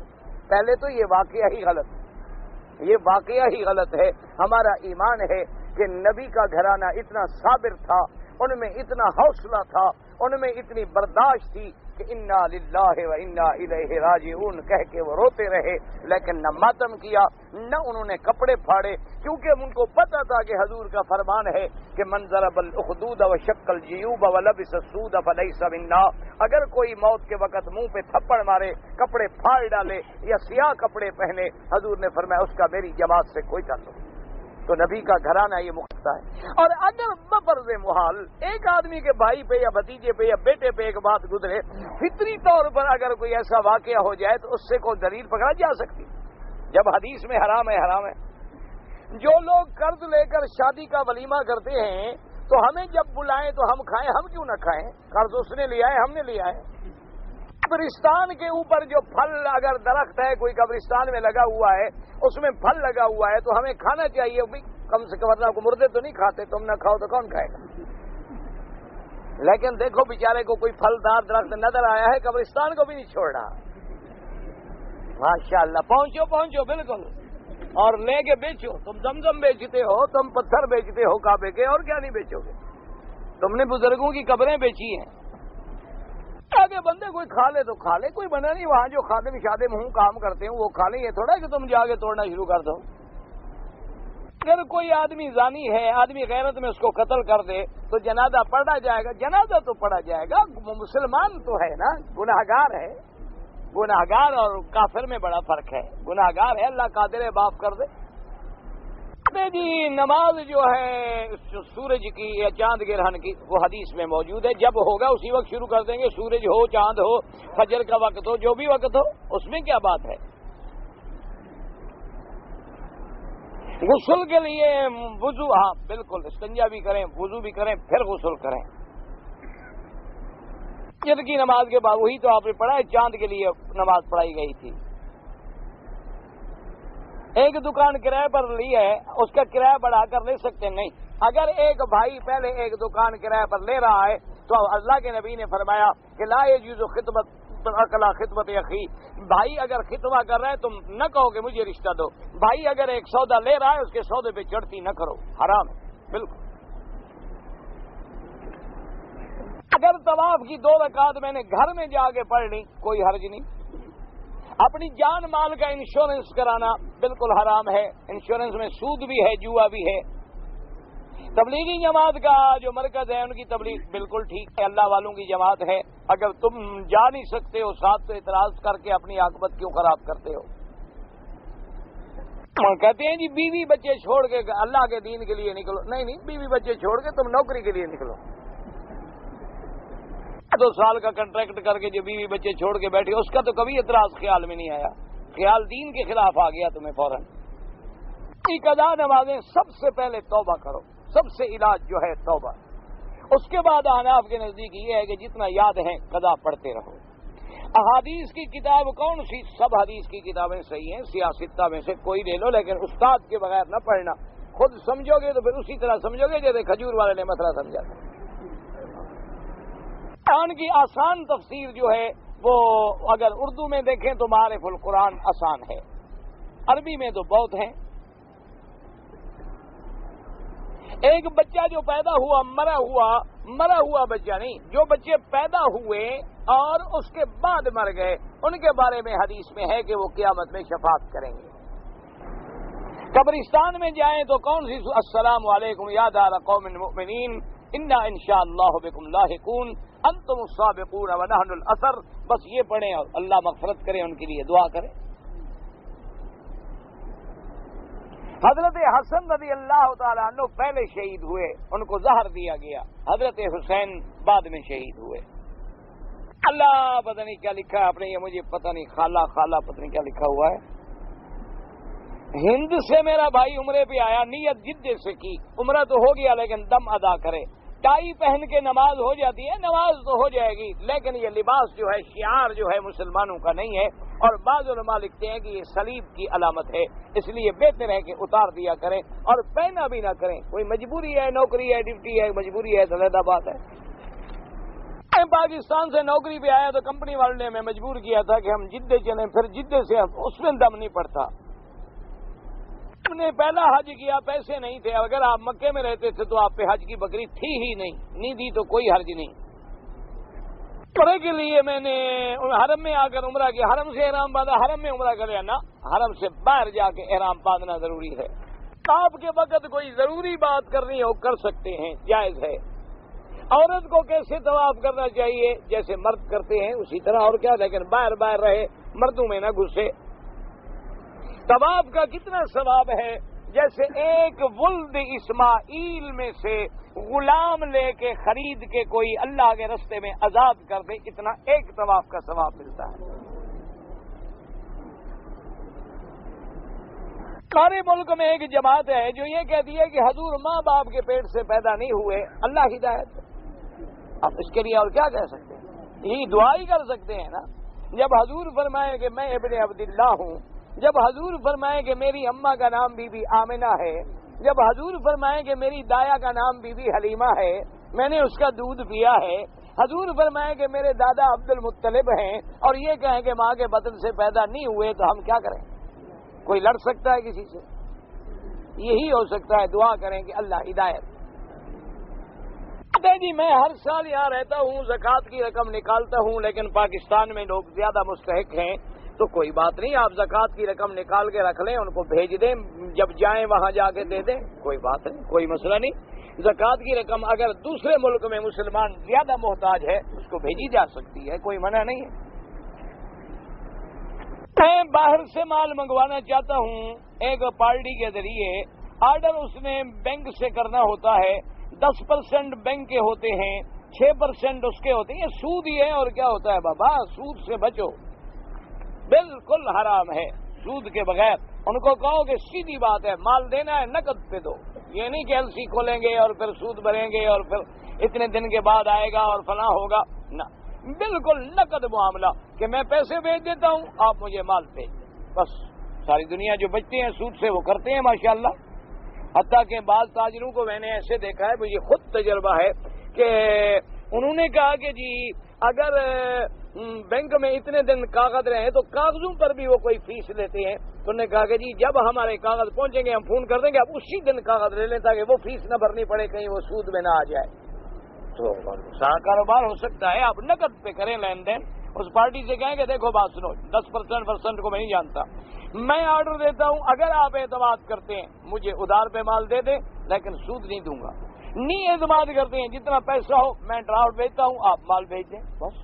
پہلے تو یہ واقعہ ہی غلط ہے، یہ واقعہ ہی غلط ہے۔ ہمارا ایمان ہے کہ نبی کا گھرانہ اتنا صابر تھا، ان میں اتنا حوصلہ تھا، ان میں اتنی برداشت تھی کہ انا للہ و انا الیہ راجعون کہہ کے وہ روتے رہے، لیکن نہ ماتم کیا نہ انہوں نے کپڑے پھاڑے، کیونکہ ان کو پتا تھا کہ حضور کا فرمان ہے کہ من ضرب الاخدود وشق الجیوب ولبس السود فلیس منا، اگر کوئی موت کے وقت منہ پہ تھپڑ مارے، کپڑے پھاڑ ڈالے یا سیاہ کپڑے پہنے، حضور نے فرمایا اس کا میری جماعت سے کوئی تعلق نہیں۔ تو نبی کا گھرانہ یہ مقتضا ہے۔ اور اگر بفرض محال ایک آدمی کے بھائی پہ یا بھتیجے پہ یا بیٹے پہ ایک بات گزرے، فطری طور پر اگر کوئی ایسا واقعہ ہو جائے تو اس سے کوئی دلیل پکڑا جا سکتی، جب حدیث میں حرام ہے حرام ہے۔ جو لوگ قرض لے کر شادی کا ولیمہ کرتے ہیں تو ہمیں جب بلائیں تو ہم کھائیں، ہم کیوں نہ کھائیں؟ قرض اس نے لیا ہے، ہم نے لیا ہے۔ قبرستان کے اوپر جو پھل اگر درخت ہے کوئی قبرستان میں لگا ہوا ہے، اس میں پھل لگا ہوا ہے تو ہمیں کھانا چاہیے، کم سے کم ورنہ کو مردے تو نہیں کھاتے، تم نہ کھاؤ تو کون کھائے گا؟ لیکن دیکھو بیچارے کو کوئی پھلدار درخت نظر آیا ہے، قبرستان کو بھی نہیں چھوڑ رہا۔ ماشاءاللہ، پہنچو بالکل، اور لے کے بیچو۔ تم زمزم بیچتے ہو، تم پتھر بیچتے ہو کعبے کے، اور کیا نہیں بیچو گے؟ تم نے بزرگوں کی قبریں بیچی ہیں۔ آگے بندے کوئی کھا لے تو کھا لے، کوئی بنا نہیں، وہاں جو خادم شادم ہوں کام کرتے ہیں وہ کھا لیں، یہ تھوڑا کہ تم جا کے توڑنا شروع کر دو۔ اگر کوئی آدمی زانی ہے، آدمی غیرت میں اس کو قتل کر دے تو جنازہ پڑھا جائے گا، جنازہ تو پڑھا جائے گا، مسلمان تو ہے نا، گناہگار ہے۔ گناہگار اور کافر میں بڑا فرق ہے، گناہگار ہے، اللہ قادر ہے معاف کر دے۔ جی نماز جو ہے سورج کی یا چاند گرہن کی وہ حدیث میں موجود ہے، جب ہوگا اسی وقت شروع کر دیں گے، سورج ہو، چاند ہو، فجر کا وقت ہو، جو بھی وقت ہو، اس میں کیا بات ہے۔ غسل کے لیے وضو، ہاں بالکل، استنجا بھی کریں، وضو بھی کریں، پھر غسل کریں۔ فجر کی نماز کے بعد وہی تو آپ نے پڑھا ہے، چاند کے لیے نماز پڑھائی گئی تھی۔ ایک دکان کرائے پر لی ہے، اس کا کرایہ بڑھا کر لے سکتے نہیں۔ اگر ایک بھائی پہلے ایک دکان کرائے پر لے رہا ہے تو اللہ کے نبی نے فرمایا کہ لا یجوز خطبت اخی، بھائی اگر خطبہ کر رہے ہیں تم نہ کہو کہ مجھے رشتہ دو، بھائی اگر ایک سودا لے رہا ہے اس کے سودے پہ چڑھتی نہ کرو، حرام ہے بالکل۔ اگر طواف کی 2 رکعت میں نے گھر میں جا کے پڑھ لی کوئی حرج نہیں۔ اپنی جان مال کا انشورنس کرانا بالکل حرام ہے، انشورنس میں سود بھی ہے، جوا بھی ہے۔ تبلیغی جماعت کا جو مرکز ہے ان کی تبلیغ بالکل ٹھیک ہے، اللہ والوں کی جماعت ہے، اگر تم جا نہیں سکتے ہو ساتھ تو اعتراض کر کے اپنی عاقبت کیوں خراب کرتے ہو؟ کہتے ہیں جی بیوی بچے چھوڑ کے اللہ کے دین کے لیے نکلو، نہیں بیوی بچے چھوڑ کے تم نوکری کے لیے نکلو۔ 2 سال کا کنٹریکٹ کر کے جو بیوی بچے چھوڑ کے بیٹھے اس کا تو کبھی اعتراض خیال میں نہیں آیا، خیال دین کے خلاف آ گیا تمہیں فوراً۔ قضا نمازیں سب سے پہلے توبہ کرو، سب سے علاج جو ہے توبہ، اس کے بعد احناف کے نزدیک یہ ہے کہ جتنا یاد ہے قضا پڑھتے رہو۔ احادیث کی کتاب کون سی؟ سب حدیث کی کتابیں صحیح ہیں، سیاستہ میں سے کوئی لے لو، لیکن استاد کے بغیر نہ پڑھنا، خود سمجھو گے تو پھر اسی طرح سمجھو گے جیسے کھجور والے نے مسئلہ سمجھا تھا۔ قرآن کی آسان تفسیر جو ہے وہ اگر اردو میں دیکھیں تو معارف القرآن آسان ہے، عربی میں تو بہت ہیں۔ ایک بچہ جو پیدا ہوا مرا ہوا بچہ نہیں، جو بچے پیدا ہوئے اور اس کے بعد مر گئے ان کے بارے میں حدیث میں ہے کہ وہ قیامت میں شفاعت کریں گے۔ قبرستان میں جائیں تو کون سی السلام علیکم یا دار قوم المؤمنین انا انشاءاللہ بکم لاحقون انتم السابقون ونحن الاثر، بس یہ پڑھیں اور اللہ مغفرت کرے، ان کے لیے دعا کریں۔ حضرت حسن رضی اللہ تعالیٰ عنہ پہلے شہید ہوئے، ان کو زہر دیا گیا، حضرت حسین بعد میں شہید ہوئے۔ اللہ پتہ نہیں کیا لکھا ہے آپ نے، یہ مجھے پتہ نہیں، خالہ پتہ نہیں کیا لکھا ہوا ہے۔ ہند سے میرا بھائی عمرے پہ آیا، نیت جدے سے کی، عمرہ تو ہو گیا لیکن دم ادا کرے، ٹائی پہن کے نماز ہو جاتی ہے، نماز تو ہو جائے گی لیکن یہ لباس جو ہے شعار جو ہے مسلمانوں کا نہیں ہے، اور بعض علماء لکھتے ہیں کہ یہ صلیب کی علامت ہے، اس لیے بہتر ہے کہ اتار دیا کریں اور پہنا بھی نہ کریں، کوئی مجبوری ہے، نوکری ہے، ڈیوٹی ہے، مجبوری ہے، علیحدہ بات ہے۔ میں پاکستان سے نوکری پہ آیا تو کمپنی والوں نے ہمیں مجبور کیا تھا کہ ہم جدے چلیں، پھر جدے سے اس میں دم نہیں پڑتا، ہم نے پہلا حج کیا، پیسے نہیں تھے، اگر آپ مکے میں رہتے تھے تو آپ پہ حج کی بکری تھی ہی نہیں دی تو کوئی حرج نہیں۔ عمرے کے لیے میں نے حرم میں آ کر عمرہ کیا، حرم سے احرام باندھا، حرم میں عمرہ کرے نا، حرم سے باہر جا کے احرام باندھنا ضروری ہے۔ آپ کے وقت کوئی ضروری بات کرنی ہو کر سکتے ہیں، جائز ہے۔ عورت کو کیسے طواف کرنا چاہیے؟ جیسے مرد کرتے ہیں اسی طرح، اور کیا، لیکن باہر رہے، مردوں میں نہ گھسے۔ طواف کا کتنا ثواب ہے؟ جیسے ایک ولد اسماعیل میں سے غلام لے کے خرید کے کوئی اللہ کے رستے میں آزاد کر دے، اتنا ایک طواف کا ثواب ملتا ہے۔ سارے ملک میں ایک جماعت ہے جو یہ کہتی ہے کہ حضور ماں باپ کے پیٹ سے پیدا نہیں ہوئے، اللہ ہدایت۔ اب اس کے لیے اور کیا کہہ سکتے ہیں؟ یہی دعا ہی کر سکتے ہیں نا۔ جب حضور فرمائے کہ میں ابن عبداللہ ہوں، جب حضور فرمائے کہ میری اماں کا نام بی بی آمنہ ہے، جب حضور فرمائے کہ میری دایا کا نام بی بی حلیمہ ہے، میں نے اس کا دودھ پیا ہے، حضور فرمائے کہ میرے دادا عبد المطلب ہیں، اور یہ کہیں کہ ماں کے بطن سے پیدا نہیں ہوئے، تو ہم کیا کریں؟ کوئی لڑ سکتا ہے کسی سے؟ یہی ہو سکتا ہے، دعا کریں کہ اللہ ہدایت۔ جی میں ہر سال یہاں رہتا ہوں، زکوٰۃ کی رقم نکالتا ہوں، لیکن پاکستان میں لوگ زیادہ مستحق ہیں، تو کوئی بات نہیں، آپ زکوٰۃ کی رقم نکال کے رکھ لیں، ان کو بھیج دیں، جب جائیں وہاں جا کے دے دیں، کوئی بات نہیں، کوئی مسئلہ نہیں۔ زکوٰۃ کی رقم اگر دوسرے ملک میں مسلمان زیادہ محتاج ہے اس کو بھیجی جا سکتی ہے، کوئی منع نہیں ہے۔ میں باہر سے مال منگوانا چاہتا ہوں ایک پارٹی کے ذریعے، آرڈر اس نے بینک سے کرنا ہوتا ہے، 10% بینک کے ہوتے ہیں، 6% اس کے ہوتے ہیں، یہ سود ہی ہے، اور کیا ہوتا ہے بابا؟ سود سے بچو، بالکل حرام ہے سود کے بغیر۔ ان کو کہو کہ سیدھی بات ہے، مال دینا ہے نقد پہ دو، یہ نہیں کہ ایل سی کھولیں گے اور پھر سود بھریں گے اور پھر اتنے دن کے بعد آئے گا اور فلاں ہوگا، نہ، بالکل نقد معاملہ کہ میں پیسے بھیج دیتا ہوں، آپ مجھے مال بھیج دیں، بس۔ ساری دنیا جو بچتے ہیں سود سے وہ کرتے ہیں ماشاءاللہ، حتیٰ کہ بعض تاجروں کو میں نے ایسے دیکھا ہے، مجھے خود تجربہ ہے کہ انہوں نے کہا کہ جی اگر بینک میں اتنے دن کاغذ رہے تو کاغذوں پر بھی وہ کوئی فیس لیتے ہیں، تو انہوں نے کہا کہ جی جب ہمارے کاغذ پہنچیں گے ہم فون کر دیں گے، آپ اسی دن کاغذ لے لیں تاکہ وہ فیس نہ بھرنی پڑے، کہیں وہ سود میں نہ آ جائے۔ تو کاروبار ہو سکتا ہے، آپ نقد پہ کریں لین دین۔ اس پارٹی سے کہیں کہ دیکھو بات سنو، 10% کو میں نہیں جانتا، میں آرڈر دیتا ہوں، اگر آپ اعتماد کرتے ہیں مجھے ادھار پہ مال دے دیں، لیکن سود نہیں دوں گا۔ نہیں اعتماد کرتے ہیں، جتنا پیسہ ہو میں ڈرافٹ بھیجتا ہوں، آپ مال بھیج دیں، بس۔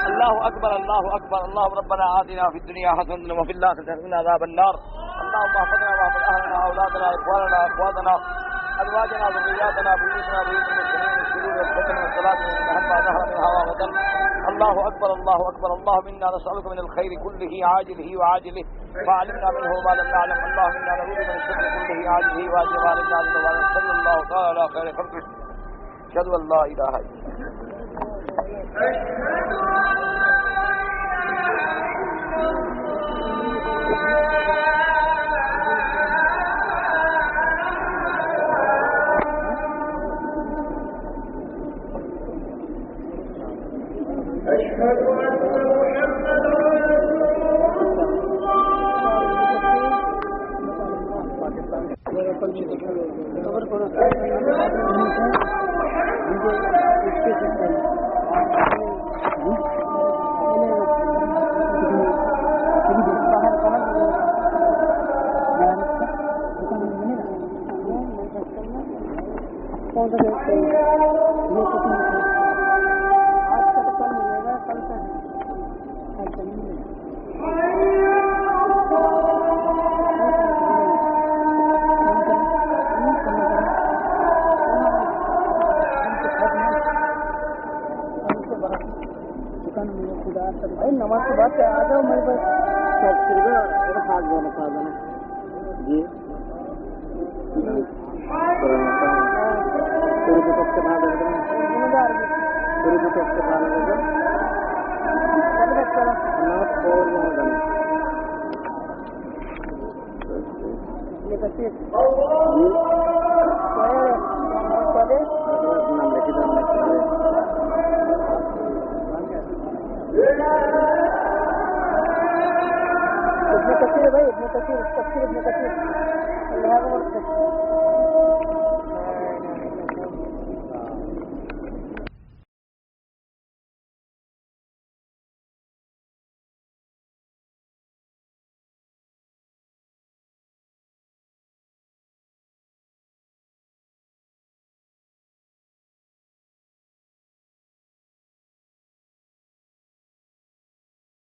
اللہ اکبر، اللہ اکبر، اللہ ربنا آتنا فی الدنیا حسنۃ وفی الآخرۃ حسنۃ وقنا عذاب النار۔ اللهم احفظنا واحفظ اهلنا واولادنا واخواننا واخواتنا ازواجنا ذرياتنا بيوتنا بيوت المسلمين الشرور والفتن والصلاه والهم ظهر منها وبطن۔ الله اكبر، الله اكبر، اللهم انا نسالك من الخير كله عاجله وعاجله وعلمنا منه ما لم نعلم، اللهم انا نعوذ من الشر كله عاجله وعاجله وعلمنا منه ما لم نعلم، صلى الله تعالى على خير خلقه، اشهد ان لا اله الا نماز کے بعد آ جاؤ میرے پاس ہاتھ دھونا جی ابن کثیر بھائی ابن کثیر تفسیر ابن کثیر اللہ